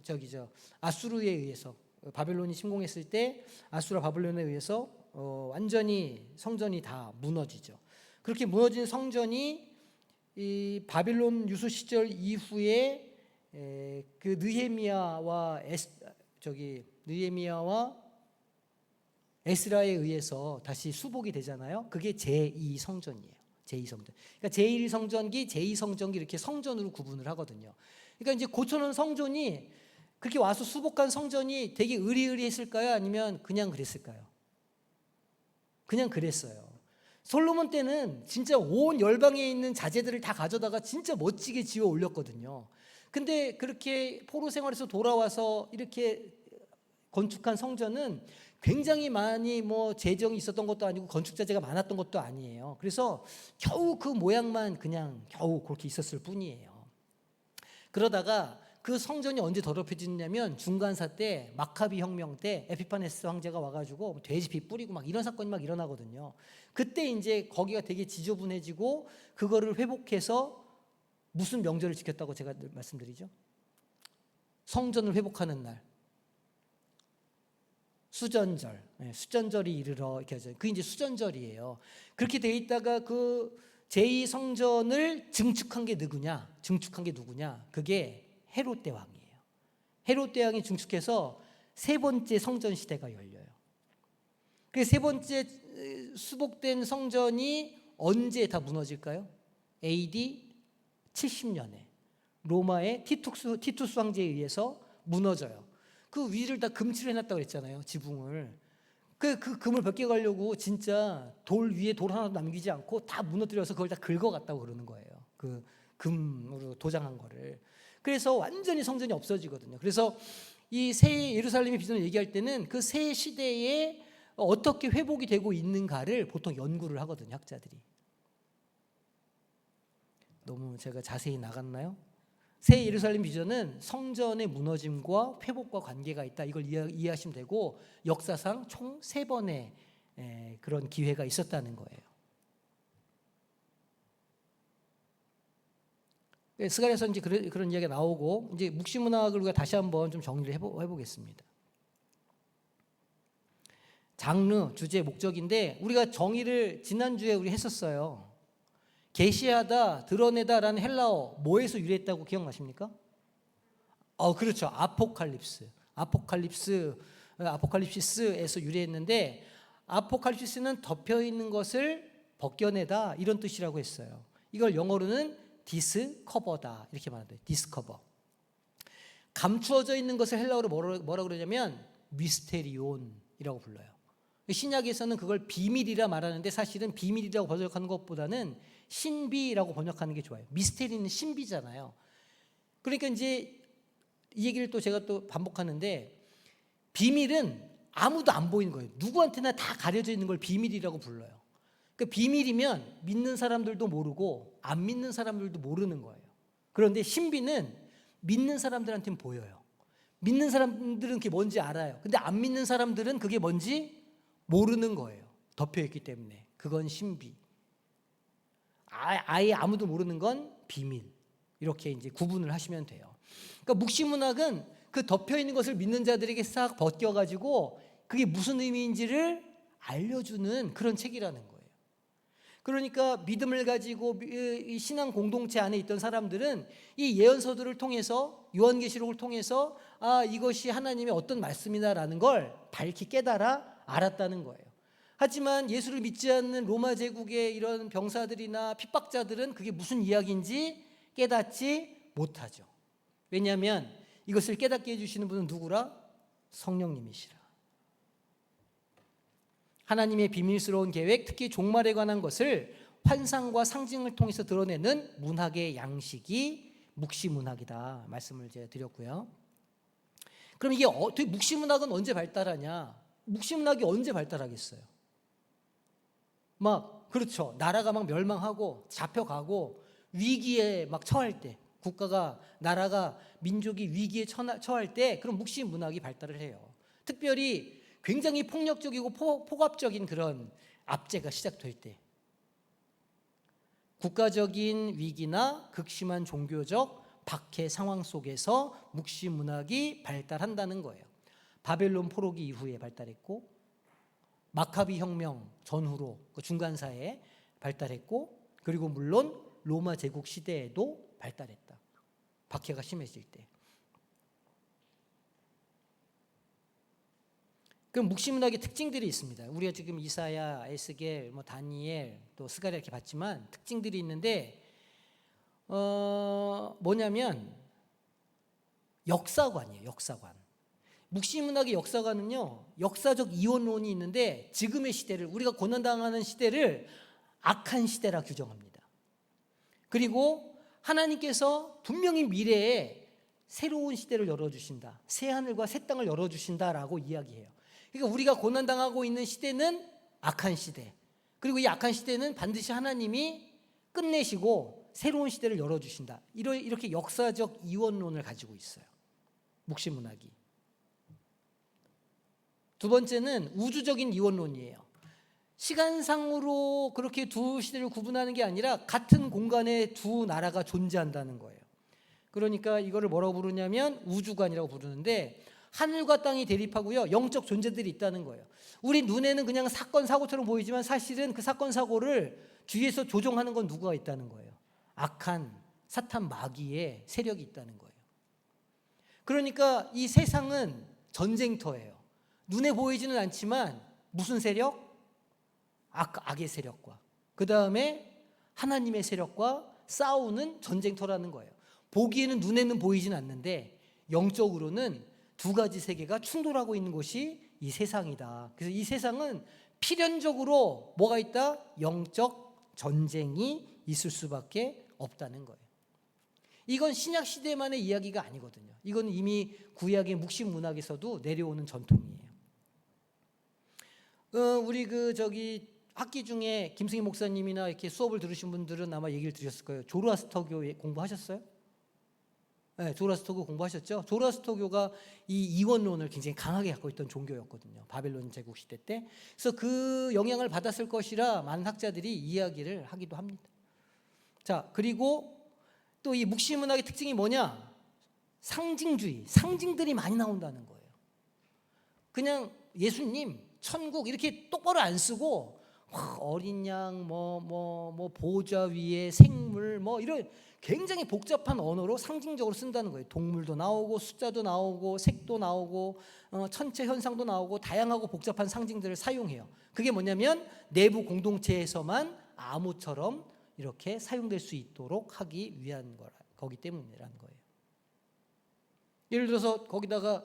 아수르에 의해서 바벨론이 침공했을 때 아수르 바벨론에 의해서 완전히 성전이 다 무너지죠. 그렇게 무너진 성전이 이 바벨론 유수 시절 이후에 그 느헤미야와 에스라에 의해서 다시 수복이 되잖아요. 그게 제2성전이에요. 제2성전. 그러니까 제1성전기, 제2성전기 이렇게 성전으로 구분을 하거든요. 그러니까 이제 고쳐놓은 성전이 그렇게 와서 수복한 성전이 되게 으리으리했을까요? 아니면 그냥 그랬을까요? 그냥 그랬어요. 솔로몬 때는 진짜 온 열방에 있는 자재들을 다 가져다가 진짜 멋지게 지어 올렸거든요. 근데 그렇게 포로 생활에서 돌아와서 이렇게 건축한 성전은 굉장히 많이 재정이 있었던 것도 아니고 건축 자재가 많았던 것도 아니에요. 그래서 겨우 그 모양만 그냥 겨우 그렇게 있었을 뿐이에요. 그러다가 그 성전이 언제 더럽혀지냐면 중간사 때 마카비 혁명 때 에피파네스 황제가 와가지고 돼지피 뿌리고 막 이런 사건이 막 일어나거든요. 그때 이제 거기가 되게 지저분해지고 그거를 회복해서 무슨 명절을 지켰다고 제가 늘 말씀드리죠? 성전을 회복하는 날. 수전절, 수전절이 이르러 이렇게 하죠. 그게 이제 수전절이에요. 그렇게 돼 있다가 그 제2성전을 증축한 게 누구냐? 그게 헤롯 대왕이에요. 헤롯 대왕이 증축해서 세 번째 성전 시대가 열려요. 그 세 번째 수복된 성전이 언제 다 무너질까요? AD 70년에 로마의 티투스 황제에 의해서 무너져요. 그 위를 다 금칠을 해놨다고 그랬잖아요. 지붕을. 그 금을 벗겨가려고 진짜 돌 위에 돌 하나도 남기지 않고 다 무너뜨려서 그걸 다 긁어갔다고 그러는 거예요. 그 금으로 도장한 거를. 그래서 완전히 성전이 없어지거든요. 그래서 이 새 예루살렘의 비전을 얘기할 때는 그 새 시대에 어떻게 회복이 되고 있는가를 보통 연구를 하거든요. 학자들이. 너무 제가 자세히 나갔나요? 새 예루살렘 비전은 성전의 무너짐과 회복과 관계가 있다. 이걸 이해하시면 되고 역사상 총 3번의 그런 기회가 있었다는 거예요. 스가랴서 이제 그런 이야기가 나오고 이제 묵시문학을 우리가 다시 한번 좀 정리를 해보겠습니다. 장르, 주제, 목적인데 우리가 정의를 지난주에 우리 했었어요. 계시하다, 드러내다라는 헬라어 뭐에서 유래했다고 기억나십니까? 그렇죠. 아포칼립시스에서 유래했는데 아포칼립시스는 덮여 있는 것을 벗겨내다 이런 뜻이라고 했어요. 이걸 영어로는 디스커버다 이렇게 말하는데 디스커버. 감추어져 있는 것을 헬라어로 뭐라 그러냐면 미스테리온이라고 불러요. 신약에서는 그걸 비밀이라 말하는데 사실은 비밀이라고 번역하는 것보다는 신비라고 번역하는 게 좋아요. 미스테리는 신비잖아요. 그러니까 이제 이 얘기를 또 제가 또 반복하는데 비밀은 아무도 안 보이는 거예요. 누구한테나 다 가려져 있는 걸 비밀이라고 불러요. 그러니까 비밀이면 믿는 사람들도 모르고 안 믿는 사람들도 모르는 거예요. 그런데 신비는 믿는 사람들한테는 보여요. 믿는 사람들은 그게 뭔지 알아요. 근데 안 믿는 사람들은 그게 뭔지 모르는 거예요. 덮여있기 때문에. 그건 신비. 아예 아무도 모르는 건 비밀. 이렇게 이제 구분을 하시면 돼요. 그러니까 묵시문학은 그 덮여있는 것을 믿는 자들에게 싹 벗겨가지고 그게 무슨 의미인지를 알려주는 그런 책이라는 거예요. 그러니까 믿음을 가지고 이 신앙 공동체 안에 있던 사람들은 이 예언서들을 통해서 요한계시록을 통해서 이것이 하나님의 어떤 말씀이다라는 걸 밝히 깨달아 알았다는 거예요. 하지만 예수를 믿지 않는 로마 제국의 이런 병사들이나 핍박자들은 그게 무슨 이야기인지 깨닫지 못하죠. 왜냐하면 이것을 깨닫게 해주시는 분은 누구라? 성령님이시라. 하나님의 비밀스러운 계획, 특히 종말에 관한 것을 환상과 상징을 통해서 드러내는 문학의 양식이 묵시문학이다 말씀을 제가 드렸고요. 그럼 이게 묵시문학은 언제 발달하냐? 묵시문학이 언제 발달하겠어요? 그렇죠. 나라가 막 멸망하고 잡혀가고 위기에 막 처할 때, 국가가, 나라가, 민족이 위기에 처할 때 그럼 묵시문학이 발달을 해요. 특별히 굉장히 폭력적이고 폭압적인 그런 압제가 시작될 때, 국가적인 위기나 극심한 종교적 박해 상황 속에서 묵시 문학이 발달한다는 거예요. 바벨론 포로기 이후에 발달했고, 마카비 혁명 전후로 그 중간사에 발달했고, 그리고 물론 로마 제국 시대에도 발달했다. 박해가 심해질 때. 그럼 묵시문학의 특징들이 있습니다. 우리가 지금 이사야, 에스겔, 다니엘, 또 스가랴 이렇게 봤지만 특징들이 있는데 뭐냐면 역사관이에요. 역사관. 묵시문학의 역사관은요, 역사적 이원론이 있는데 지금의 시대를, 우리가 고난당하는 시대를 악한 시대라 규정합니다. 그리고 하나님께서 분명히 미래에 새로운 시대를 열어주신다, 새하늘과 새 땅을 열어주신다라고 이야기해요. 그러니까 우리가 고난당하고 있는 시대는 악한 시대, 그리고 이 악한 시대는 반드시 하나님이 끝내시고 새로운 시대를 열어주신다, 이렇게 역사적 이원론을 가지고 있어요, 묵시문학이. 두 번째는 우주적인 이원론이에요. 시간상으로 그렇게 두 시대를 구분하는 게 아니라 같은 공간에 두 나라가 존재한다는 거예요. 그러니까 이거를 뭐라고 부르냐면 우주관이라고 부르는데, 하늘과 땅이 대립하고요, 영적 존재들이 있다는 거예요. 우리 눈에는 그냥 사건 사고처럼 보이지만 사실은 그 사건 사고를 뒤에서 조종하는 건 누가 있다는 거예요. 악한 사탄 마귀의 세력이 있다는 거예요. 그러니까 이 세상은 전쟁터예요. 눈에 보이지는 않지만 무슨 세력? 악의 세력과 그 다음에 하나님의 세력과 싸우는 전쟁터라는 거예요. 보기에는, 눈에는 보이진 않는데 영적으로는 두 가지 세계가 충돌하고 있는 곳이 이 세상이다. 그래서 이 세상은 필연적으로 뭐가 있다? 영적 전쟁이 있을 수밖에 없다는 거예요. 이건 신약 시대만의 이야기가 아니거든요. 이건 이미 구약의 묵신 문학에서도 내려오는 전통이에요. 우리 학기 중에 김승희 목사님이나 이렇게 수업을 들으신 분들은 아마 얘기를 들으셨을 거예요. 조로아스터교 공부하셨어요? 네, 조로아스터교 공부하셨죠? 조로아스터교가 이 이원론을 굉장히 강하게 갖고 있던 종교였거든요, 바벨론 제국 시대 때. 그래서 그 영향을 받았을 것이라 많은 학자들이 이야기를 하기도 합니다. 자, 그리고 또 이 묵시문학의 특징이 뭐냐? 상징주의, 상징들이 많이 나온다는 거예요. 그냥 예수님, 천국 이렇게 똑바로 안 쓰고 어린 양, 보좌 위에 생물, 이런 굉장히 복잡한 언어로 상징적으로 쓴다는 거예요. 동물도 나오고 숫자도 나오고 색도 나오고 천체 현상도 나오고 다양하고 복잡한 상징들을 사용해요. 그게 뭐냐면 내부 공동체에서만 암호처럼 이렇게 사용될 수 있도록 하기 위한 거기 때문이라는 거예요. 예를 들어서 거기다가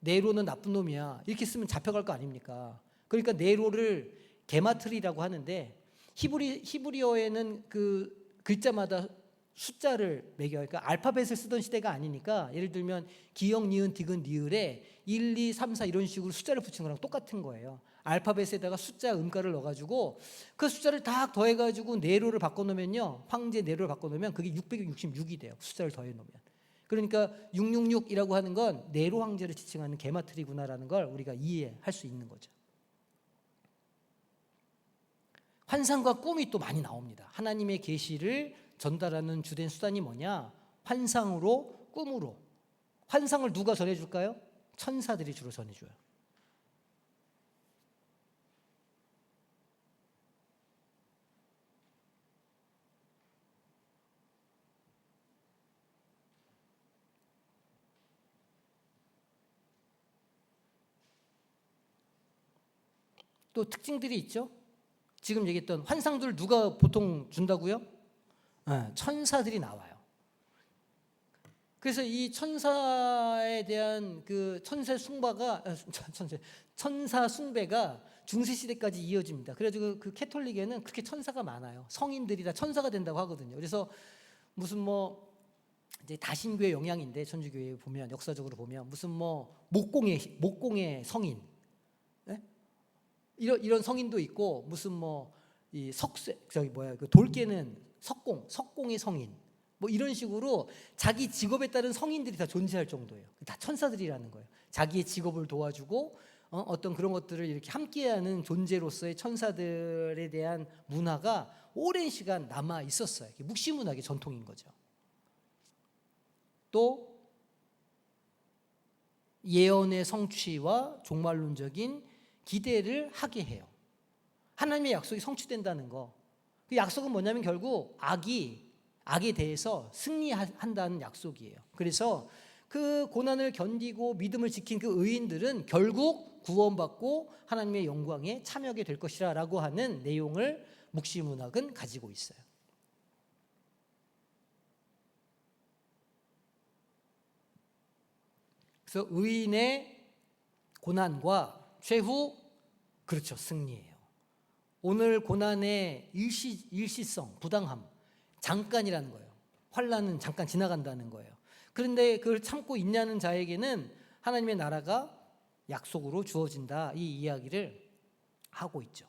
네로는 나쁜 놈이야 이렇게 쓰면 잡혀갈 거 아닙니까? 그러니까 네로를 게마트리라고 하는데, 히브리어에는 그 글자마다 숫자를 매겨요. 그러니까 알파벳을 쓰던 시대가 아니니까, 예를 들면 기역, 니은, 디귿, 리을에 1, 2, 3, 4 이런 식으로 숫자를 붙이는 거랑 똑같은 거예요. 알파벳에다가 숫자 음가를 넣어가지고 그 숫자를 다 더해가지고 네로를 바꿔놓으면요, 황제 네로를 바꿔놓으면 그게 666이 돼요, 숫자를 더해놓으면. 그러니까 666이라고 하는 건 네로 황제를 지칭하는 게마트리구나라는 걸 우리가 이해할 수 있는 거죠. 환상과 꿈이 또 많이 나옵니다. 하나님의 계시를 전달하는 주된 수단이 뭐냐? 환상으로, 꿈으로. 환상을 누가 전해줄까요? 천사들이 주로 전해줘요. 또 특징들이 있죠. 지금 얘기했던 환상들 누가 보통 준다고요? 천사들이 나와요. 그래서 이 천사에 대한 그 천사 숭배가 중세 시대까지 이어집니다. 그래가지고 그 캐톨릭에는 그렇게 천사가 많아요. 성인들이 다 천사가 된다고 하거든요. 그래서 무슨 이제 다신교의 영향인데, 천주교에 보면, 역사적으로 보면 무슨 목공의 성인, 네? 이런 성인도 있고, 무슨 이 석쇠 그 돌 깨는 석공의 성인, 이런 식으로 자기 직업에 따른 성인들이 다 존재할 정도예요. 다 천사들이라는 거예요. 자기의 직업을 도와주고 어떤 그런 것들을 이렇게 함께하는 존재로서의 천사들에 대한 문화가 오랜 시간 남아 있었어요. 묵시 문학의 전통인 거죠. 또 예언의 성취와 종말론적인 기대를 하게 해요. 하나님의 약속이 성취된다는 거. 그 약속은 뭐냐면 결국 악에 대해서 승리한다는 약속이에요. 그래서 그 고난을 견디고 믿음을 지킨 그 의인들은 결국 구원받고 하나님의 영광에 참여하게 될 것이라 라고 하는 내용을 묵시문학은 가지고 있어요. 그래서 의인의 고난과 최후, 그렇죠, 승리예요. 오늘 고난의 일시성, 부당함, 잠깐이라는 거예요. 환난은 잠깐 지나간다는 거예요. 그런데 그걸 참고 있냐는 자에게는 하나님의 나라가 약속으로 주어진다, 이 이야기를 하고 있죠.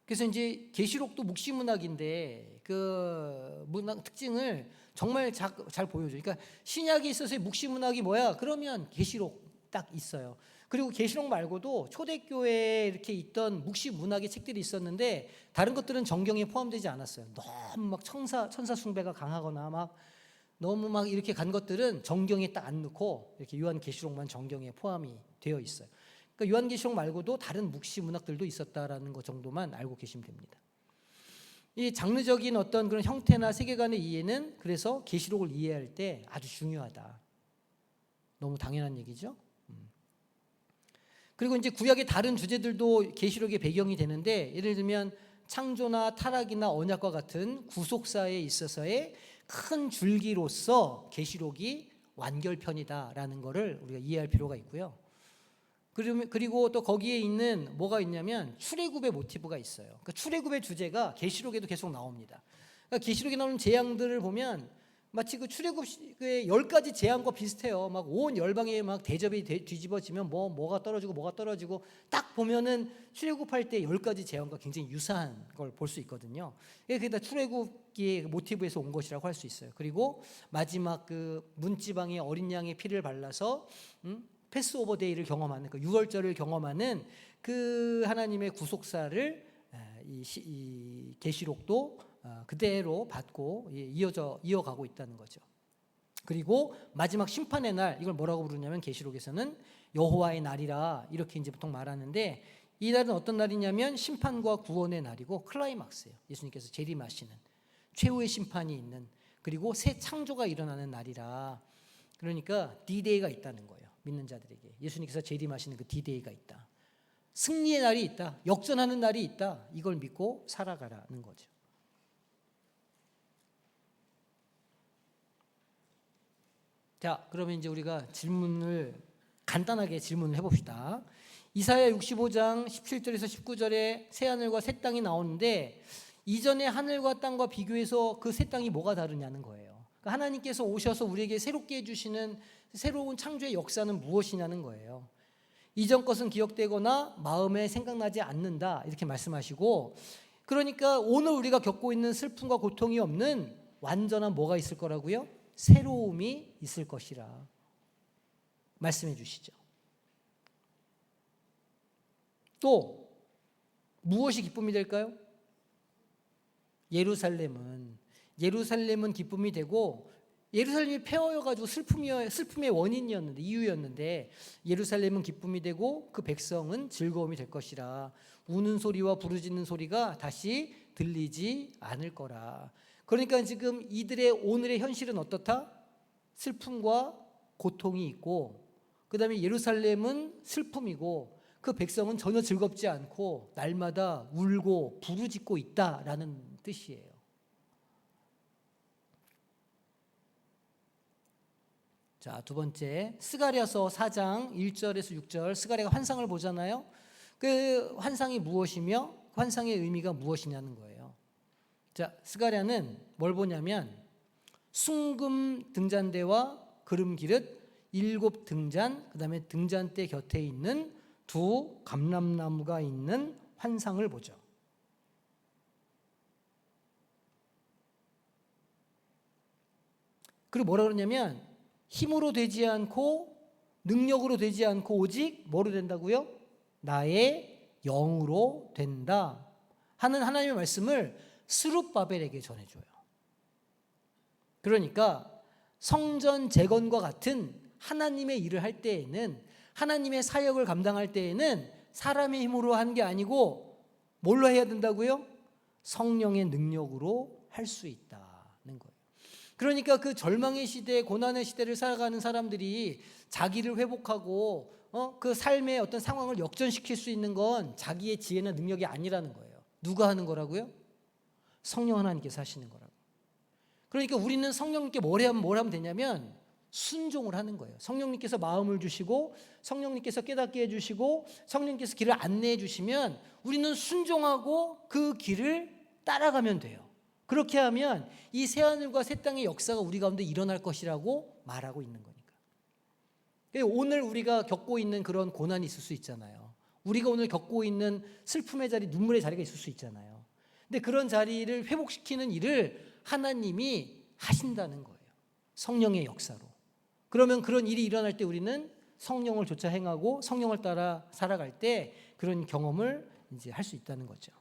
그래서 이제 계시록도 묵시문학인데 그 문학 특징을 정말 잘 보여줘요. 그러니까 신약에 있어서의 묵시문학이 뭐야? 그러면 계시록 딱 있어요. 그리고 계시록 말고도 초대교회에 이렇게 있던 묵시문학의 책들이 있었는데 다른 것들은 정경에 포함되지 않았어요. 너무 막 천사 숭배가 강하거나 막 너무 막 이렇게 간 것들은 정경에 딱 안 넣고 이렇게 요한계시록만 정경에 포함이 되어 있어요. 그러니까 요한계시록 말고도 다른 묵시 문학들도 있었다라는 것 정도만 알고 계시면 됩니다. 이 장르적인 어떤 그런 형태나 세계관의 이해는 그래서 계시록을 이해할 때 아주 중요하다. 너무 당연한 얘기죠. 그리고 이제 구약의 다른 주제들도 계시록의 배경이 되는데, 예를 들면 창조나 타락이나 언약과 같은 구속사에 있어서의 큰 줄기로서 계시록이 완결편이다라는 것을 우리가 이해할 필요가 있고요. 그리고 또 거기에 있는 뭐가 있냐면 출애굽의 모티브가 있어요. 그러니까 출애굽의 주제가 계시록에도 계속 나옵니다. 그러니까 계시록에 나오는 재앙들을 보면 마치 그 출애굽의 10가지 재앙과 비슷해요. 막 온 열방에 막 대접이 뒤집어지면 뭐가 떨어지고 딱 보면은 출애굽할 때 10가지 재앙과 굉장히 유사한 걸 볼 수 있거든요. 그게 다 출애굽의 모티브에서 온 것이라고 할 수 있어요. 그리고 마지막 그 문지방에 어린 양의 피를 발라서 패스오버 데이를 경험하는, 그 유월절을 경험하는 그 하나님의 구속사를 이 계시록도 그대로 받고 이어가고 있다는 거죠. 그리고 마지막 심판의 날, 이걸 뭐라고 부르냐면 계시록에서는 여호와의 날이라 이렇게 이제 보통 말하는데, 이 날은 어떤 날이냐면 심판과 구원의 날이고 클라이막스예요. 예수님께서 재림하시는 최후의 심판이 있는, 그리고 새 창조가 일어나는 날이라. 그러니까 D-Day가 있다는 거예요. 믿는 자들에게 예수님께서 재림하시는 그 D-Day가 있다. 승리의 날이 있다. 역전하는 날이 있다. 이걸 믿고 살아가라는 거죠. 자, 그러면 이제 우리가 간단하게 질문을 해봅시다. 이사야 65장 17절에서 19절에 새 하늘과 새 땅이 나오는데, 이전의 하늘과 땅과 비교해서 그 새 땅이 뭐가 다르냐는 거예요. 그러니까 하나님께서 오셔서 우리에게 새롭게 해주시는 새로운 창조의 역사는 무엇이냐는 거예요. 이전 것은 기억되거나 마음에 생각나지 않는다, 이렇게 말씀하시고, 그러니까 오늘 우리가 겪고 있는 슬픔과 고통이 없는 완전한 뭐가 있을 거라고요? 새로움이 있을 것이라 말씀해 주시죠. 또 무엇이 기쁨이 될까요? 예루살렘은 기쁨이 되고, 예루살렘이 폐허여가지고 슬픔의 원인이었는데, 이유였는데, 예루살렘은 기쁨이 되고 그 백성은 즐거움이 될 것이라. 우는 소리와 부르짖는 소리가 다시 들리지 않을 거라. 그러니까 지금 이들의 오늘의 현실은 어떻다? 슬픔과 고통이 있고, 그 다음에 예루살렘은 슬픔이고, 그 백성은 전혀 즐겁지 않고 날마다 울고 부르짖고 있다라는 뜻이에요. 자, 두 번째, 스가랴서 4장 1절에서 6절, 스가랴가 환상을 보잖아요. 그 환상이 무엇이며 환상의 의미가 무엇이냐는 거예요. 자, 스가랴는 뭘 보냐면 순금 등잔대와 그름 기릇 7 등잔, 그 다음에 등잔대 곁에 있는 2 감람나무가 있는 환상을 보죠. 그리고 뭐라 그러냐면 힘으로 되지 않고 능력으로 되지 않고 오직 뭐로 된다고요? 나의 영으로 된다 하는 하나님의 말씀을 스룹바벨에게 전해줘요. 그러니까 성전 재건과 같은 하나님의 일을 할 때에는, 하나님의 사역을 감당할 때에는 사람의 힘으로 한 게 아니고 뭘로 해야 된다고요? 성령의 능력으로 할 수 있다는 거예요. 그러니까 그 절망의 시대, 고난의 시대를 살아가는 사람들이 자기를 회복하고 그 삶의 어떤 상황을 역전시킬 수 있는 건 자기의 지혜나 능력이 아니라는 거예요. 누가 하는 거라고요? 성령 하나님께서 하시는 거라고. 그러니까 우리는 성령님께 뭘 하면 되냐면 순종을 하는 거예요. 성령님께서 마음을 주시고 성령님께서 깨닫게 해주시고 성령님께서 길을 안내해 주시면 우리는 순종하고 그 길을 따라가면 돼요. 그렇게 하면 이 새하늘과 새 땅의 역사가 우리 가운데 일어날 것이라고 말하고 있는 거니까. 오늘 우리가 겪고 있는 그런 고난이 있을 수 있잖아요. 우리가 오늘 겪고 있는 슬픔의 자리, 눈물의 자리가 있을 수 있잖아요. 근데 그런 자리를 회복시키는 일을 하나님이 하신다는 거예요. 성령의 역사로. 그러면 그런 일이 일어날 때 우리는 성령을 좇아 행하고 성령을 따라 살아갈 때 그런 경험을 이제 할 수 있다는 거죠.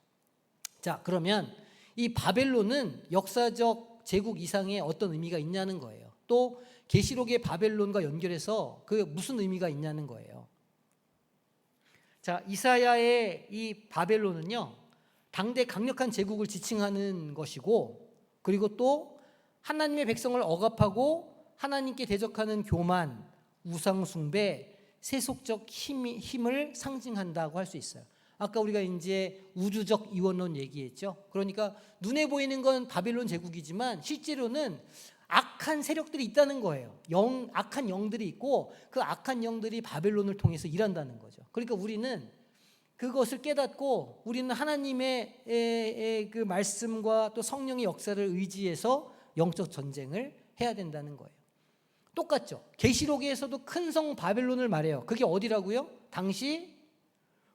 자, 그러면 이 바벨론은 역사적 제국 이상의 어떤 의미가 있냐는 거예요. 또 계시록의 바벨론과 연결해서 그 무슨 의미가 있냐는 거예요. 자, 이사야의 이 바벨론은요, 당대 강력한 제국을 지칭하는 것이고, 그리고 또 하나님의 백성을 억압하고 하나님께 대적하는 교만, 우상 숭배, 세속적 힘을 상징한다고 할 수 있어요. 아까 우리가 이제 우주적 이원론 얘기했죠. 그러니까 눈에 보이는 건 바벨론 제국이지만 실제로는 악한 세력들이 있다는 거예요. 악한 영들이 있고 그 악한 영들이 바벨론을 통해서 일한다는 거죠. 그러니까 우리는 그것을 깨닫고 우리는 하나님의 그 말씀과 또 성령의 역사를 의지해서 영적 전쟁을 해야 된다는 거예요. 똑같죠. 계시록에서도 큰 성 바벨론을 말해요. 그게 어디라고요? 당시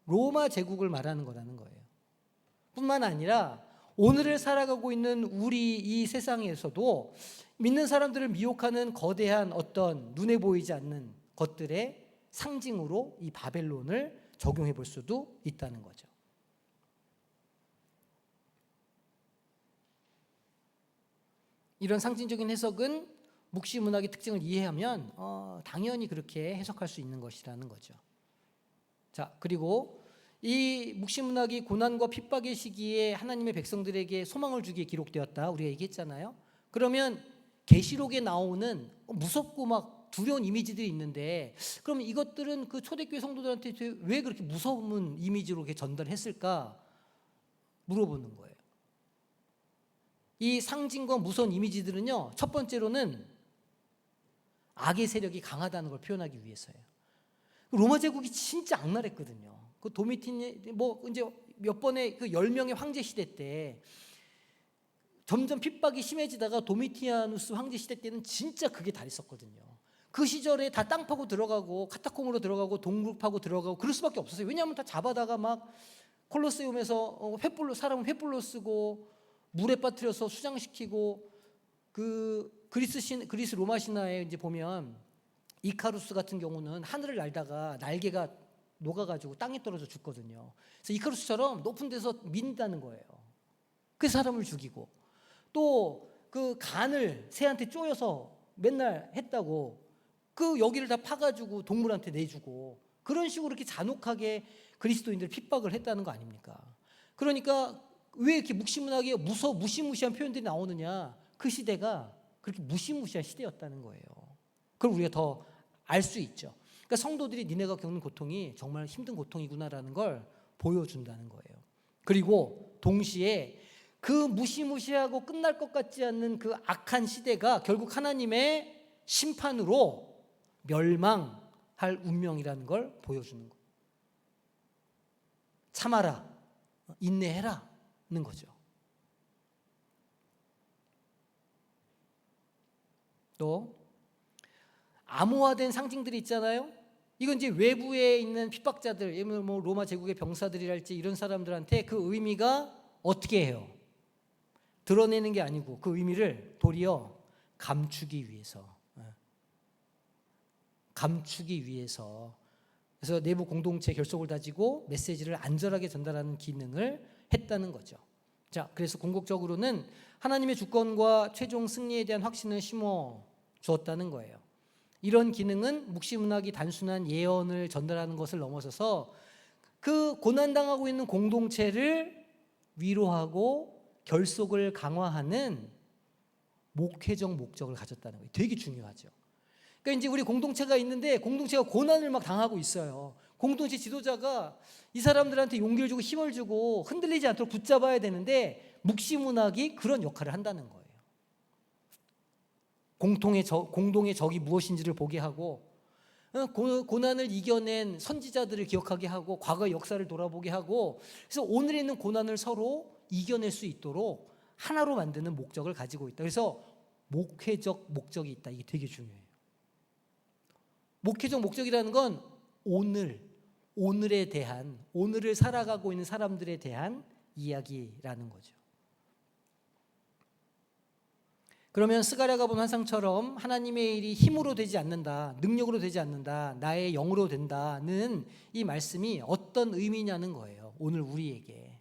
로마 제국을 말하는 거라는 거예요. 뿐만 아니라 오늘을 살아가고 있는 우리 이 세상에서도 믿는 사람들을 미혹하는 거대한 어떤 눈에 보이지 않는 것들의 상징으로 이 바벨론을 적용해 볼 수도 있다는 거죠. 이런 상징적인 해석은 묵시문학의 특징을 이해하면 당연히 그렇게 해석할 수 있는 것이라는 거죠. 자, 그리고 이 묵시문학이 고난과 핍박의 시기에 하나님의 백성들에게 소망을 주기에 기록되었다 우리가 얘기했잖아요. 그러면 계시록에 나오는 무섭고 막 두려운 이미지들이 있는데 그럼 이것들은 그 초대교회 성도들한테 왜 그렇게 무서운 이미지로 이렇게 전달했을까 물어보는 거예요. 이 상징과 무서운 이미지들은요, 첫 번째로는 악의 세력이 강하다는 걸 표현하기 위해서예요. 로마 제국이 진짜 악랄했거든요. 그 도미티니 이제 몇 번의 그 10명의 황제 시대 때 점점 핍박이 심해지다가 도미티아누스 황제 시대 때는 진짜 그게 다 있었거든요. 그 시절에 다 땅 파고 들어가고 카타콤으로 들어가고 동굴 파고 들어가고 그럴 수밖에 없었어요. 왜냐하면 다 잡아다가 막 콜로세움에서 사람을 횃불로 쓰고 물에 빠뜨려서 수장시키고 그 그리스 로마 신화에 이제 보면 이카루스 같은 경우는 하늘을 날다가 날개가 녹아가지고 땅에 떨어져 죽거든요. 그래서 이카루스처럼 높은 데서 민다는 거예요. 그 사람을 죽이고 또 그 간을 새한테 쪼여서 맨날 했다고 그 여기를 다 파가지고 동물한테 내주고 그런 식으로 이렇게 잔혹하게 그리스도인들 핍박을 했다는 거 아닙니까? 그러니까 왜 이렇게 묵시문학에 무시무시한 표현들이 나오느냐? 그 시대가 그렇게 무시무시한 시대였다는 거예요. 그걸 우리가 더 알 수 있죠. 그러니까 성도들이 니네가 겪는 고통이 정말 힘든 고통이구나라는 걸 보여준다는 거예요. 그리고 동시에 그 무시무시하고 끝날 것 같지 않는 그 악한 시대가 결국 하나님의 심판으로 멸망할 운명이라는 걸 보여주는 거예요. 참아라, 인내해라는 거죠. 또 암호화된 상징들이 있잖아요. 이건 이제 외부에 있는 핍박자들, 예를 들면 로마 제국의 병사들이랄지 이런 사람들한테 그 의미가 어떻게 해요? 드러내는 게 아니고 그 의미를 도리어 감추기 위해서 그래서 내부 공동체 결속을 다지고 메시지를 안전하게 전달하는 기능을 했다는 거죠. 자, 그래서 궁극적으로는 하나님의 주권과 최종 승리에 대한 확신을 심어 주었다는 거예요. 이런 기능은 묵시문학이 단순한 예언을 전달하는 것을 넘어서서 그 고난당하고 있는 공동체를 위로하고 결속을 강화하는 목회적 목적을 가졌다는 거예요. 되게 중요하죠. 그러니까 이제 우리 공동체가 있는데 공동체가 고난을 막 당하고 있어요. 공동체 지도자가 이 사람들한테 용기를 주고 힘을 주고 흔들리지 않도록 붙잡아야 되는데 묵시문학이 그런 역할을 한다는 거예요. 공동의 적이 무엇인지를 보게 하고 고난을 이겨낸 선지자들을 기억하게 하고 과거의 역사를 돌아보게 하고 그래서 오늘에 있는 고난을 서로 이겨낼 수 있도록 하나로 만드는 목적을 가지고 있다. 그래서 목회적 목적이 있다. 이게 되게 중요해요. 목회적 목적이라는 건 오늘에 대한, 오늘을 살아가고 있는 사람들에 대한 이야기라는 거죠. 그러면 스가랴가 본 환상처럼 하나님의 일이 힘으로 되지 않는다, 능력으로 되지 않는다, 나의 영으로 된다는 이 말씀이 어떤 의미냐는 거예요. 오늘 우리에게.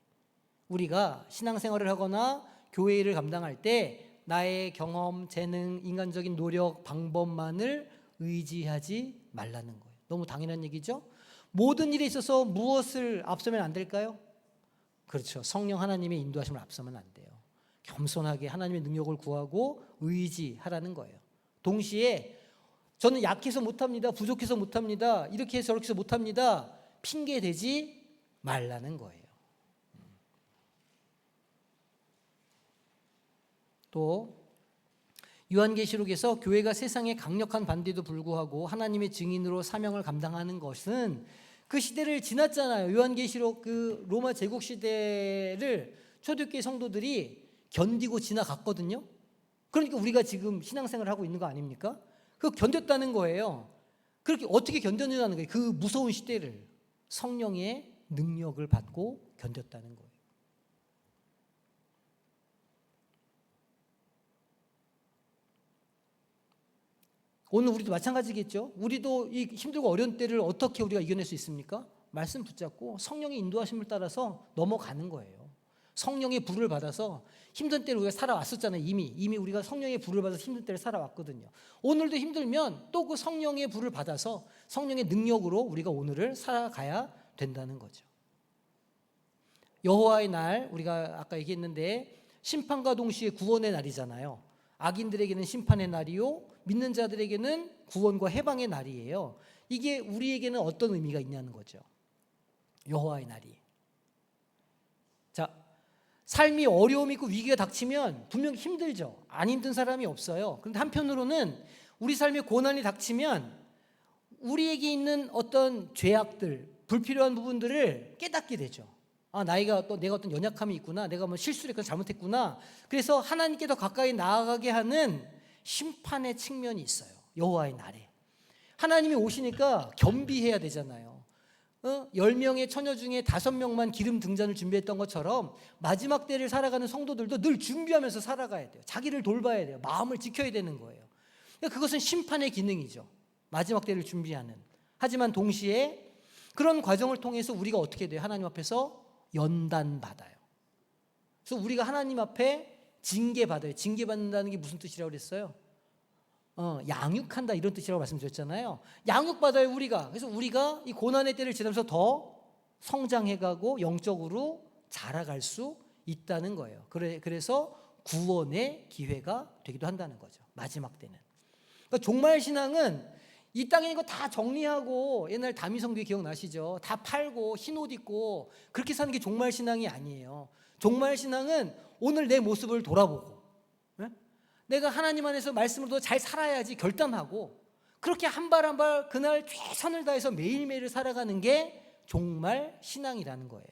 우리가 신앙생활을 하거나 교회 일을 감당할 때 나의 경험, 재능, 인간적인 노력, 방법만을 의지하지 말라는 거예요. 너무 당연한 얘기죠? 모든 일에 있어서 무엇을 앞서면 안 될까요? 그렇죠. 성령 하나님의 인도하심을 앞서면 안 돼요. 겸손하게 하나님의 능력을 구하고 의지하라는 거예요. 동시에 저는 약해서 못합니다. 부족해서 못합니다. 이렇게 해서 저렇게 해서 못합니다. 핑계 대지 말라는 거예요. 또 요한계시록에서 교회가 세상에 강력한 반대에도 불구하고 하나님의 증인으로 사명을 감당하는 것은 그 시대를 지났잖아요. 요한계시록 그 로마 제국 시대를 초대교회 성도들이 견디고 지나갔거든요. 그러니까 우리가 지금 신앙생활을 하고 있는 거 아닙니까? 그거 견뎠다는 거예요. 그렇게 어떻게 견뎠느냐는 거예요. 그 무서운 시대를 성령의 능력을 받고 견뎠다는 거예요. 오늘 우리도 마찬가지겠죠. 우리도 이 힘들고 어려운 때를 어떻게 우리가 이겨낼 수 있습니까? 말씀 붙잡고 성령의 인도하심을 따라서 넘어가는 거예요. 성령의 불을 받아서 힘든 때를 우리가 살아왔었잖아요. 이미 우리가 성령의 불을 받아서 힘든 때를 살아왔거든요. 오늘도 힘들면 또 그 성령의 불을 받아서 성령의 능력으로 우리가 오늘을 살아가야 된다는 거죠. 여호와의 날, 우리가 아까 얘기했는데 심판과 동시에 구원의 날이잖아요. 악인들에게는 심판의 날이요, 믿는 자들에게는 구원과 해방의 날이에요. 이게 우리에게는 어떤 의미가 있냐는 거죠. 여호와의 날이. 자, 삶이 어려움이 있고 위기가 닥치면 분명 힘들죠. 안 힘든 사람이 없어요. 그런데 한편으로는 우리 삶에 고난이 닥치면 우리에게 있는 어떤 죄악들, 불필요한 부분들을 깨닫게 되죠. 아, 내가 어떤 연약함이 있구나. 내가 뭐 실수를 했거나 잘못했구나. 그래서 하나님께 더 가까이 나아가게 하는 심판의 측면이 있어요. 여호와의 날에. 하나님이 오시니까 겸비해야 되잖아요. 10명의 처녀 중에 5명만 기름 등잔을 준비했던 것처럼 마지막 때를 살아가는 성도들도 늘 준비하면서 살아가야 돼요. 자기를 돌봐야 돼요. 마음을 지켜야 되는 거예요. 그러니까 그것은 심판의 기능이죠. 마지막 때를 준비하는. 하지만 동시에 그런 과정을 통해서 우리가 어떻게 돼요? 하나님 앞에서 연단받아요. 그래서 우리가 하나님 앞에 징계받아요. 징계받는다는 게 무슨 뜻이라고 그랬어요? 양육한다 이런 뜻이라고 말씀드렸잖아요. 양육받아요 우리가. 그래서 우리가 이 고난의 때를 지나면서 더 성장해가고 영적으로 자라갈 수 있다는 거예요. 그래서 구원의 기회가 되기도 한다는 거죠. 마지막 때는. 그러니까 종말신앙은 이 땅에 있는 거 다 정리하고 옛날 다미성교 기억나시죠? 다 팔고 흰 옷 입고 그렇게 사는 게 종말신앙이 아니에요. 종말신앙은 오늘 내 모습을 돌아보고 내가 하나님 안에서 말씀으로 잘 살아야지 결단하고 그렇게 한 발 한 발 그날 최선을 다해서 매일매일을 살아가는 게 종말신앙이라는 거예요.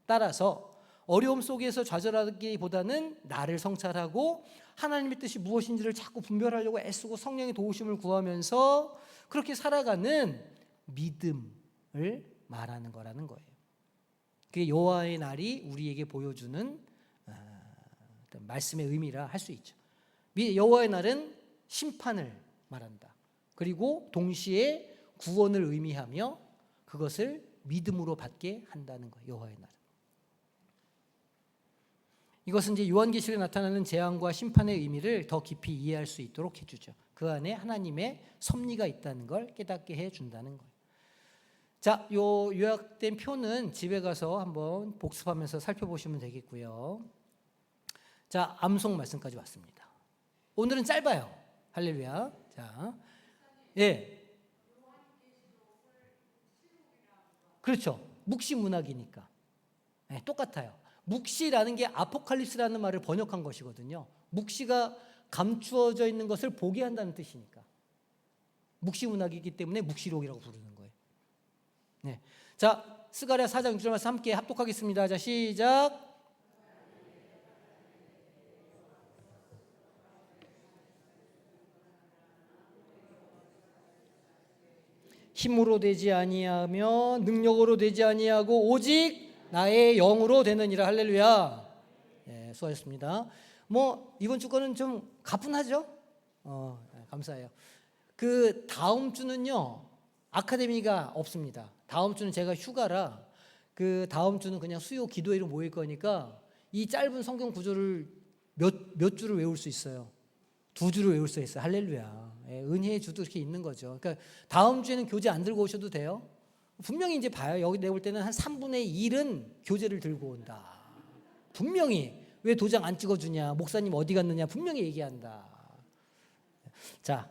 따라서 어려움 속에서 좌절하기보다는 나를 성찰하고 하나님의 뜻이 무엇인지를 자꾸 분별하려고 애쓰고 성령의 도우심을 구하면서 그렇게 살아가는 믿음을 말하는 거라는 거예요. 그게 여호와의 날이 우리에게 보여주는 말씀의 의미라 할 수 있죠. 여호와의 날은 심판을 말한다. 그리고 동시에 구원을 의미하며 그것을 믿음으로 받게 한다는 거예요. 여호와의 나라. 이것은 이제 요한계시록에 나타나는 재앙과 심판의 의미를 더 깊이 이해할 수 있도록 해주죠. 그 안에 하나님의 섭리가 있다는 걸 깨닫게 해준다는 거예요. 자, 요 요약된 표는 집에 가서 한번 복습하면서 살펴보시면 되겠고요. 자, 암송 말씀까지 왔습니다. 오늘은 짧아요. 할렐루야. 자, 예, 그렇죠. 묵시 문학이니까. 네, 똑같아요. 묵시라는 게 아포칼립스라는 말을 번역한 것이거든요. 묵시가 감추어져 있는 것을 보게 한다는 뜻이니까. 묵시 문학이기 때문에 묵시록이라고 부르는 거예요. 네. 자, 스가랴 4장 6절 말씀 함께 합독하겠습니다. 자, 시작. 힘으로 되지 아니하며 능력으로 되지 아니하고 오직 나의 영으로 되느니라. 할렐루야. 네, 수고하셨습니다. 뭐 이번 주 거는 좀 가뿐하죠? 감사해요. 그 다음 주는요 아카데미가 없습니다. 다음 주는 제가 휴가라 그 다음 주는 그냥 수요 기도회로 모일 거니까 이 짧은 성경 구절을 몇 주를 외울 수 있어요. 2주를 외울 수 있어요. 할렐루야. 예, 은혜의 주도 이렇게 있는 거죠. 그러니까 다음 주에는 교재 안 들고 오셔도 돼요. 분명히 이제 봐요. 여기 내볼 때는 한 3분의 1은 교재를 들고 온다. 분명히 왜 도장 안 찍어주냐, 목사님 어디 갔느냐 분명히 얘기한다. 자.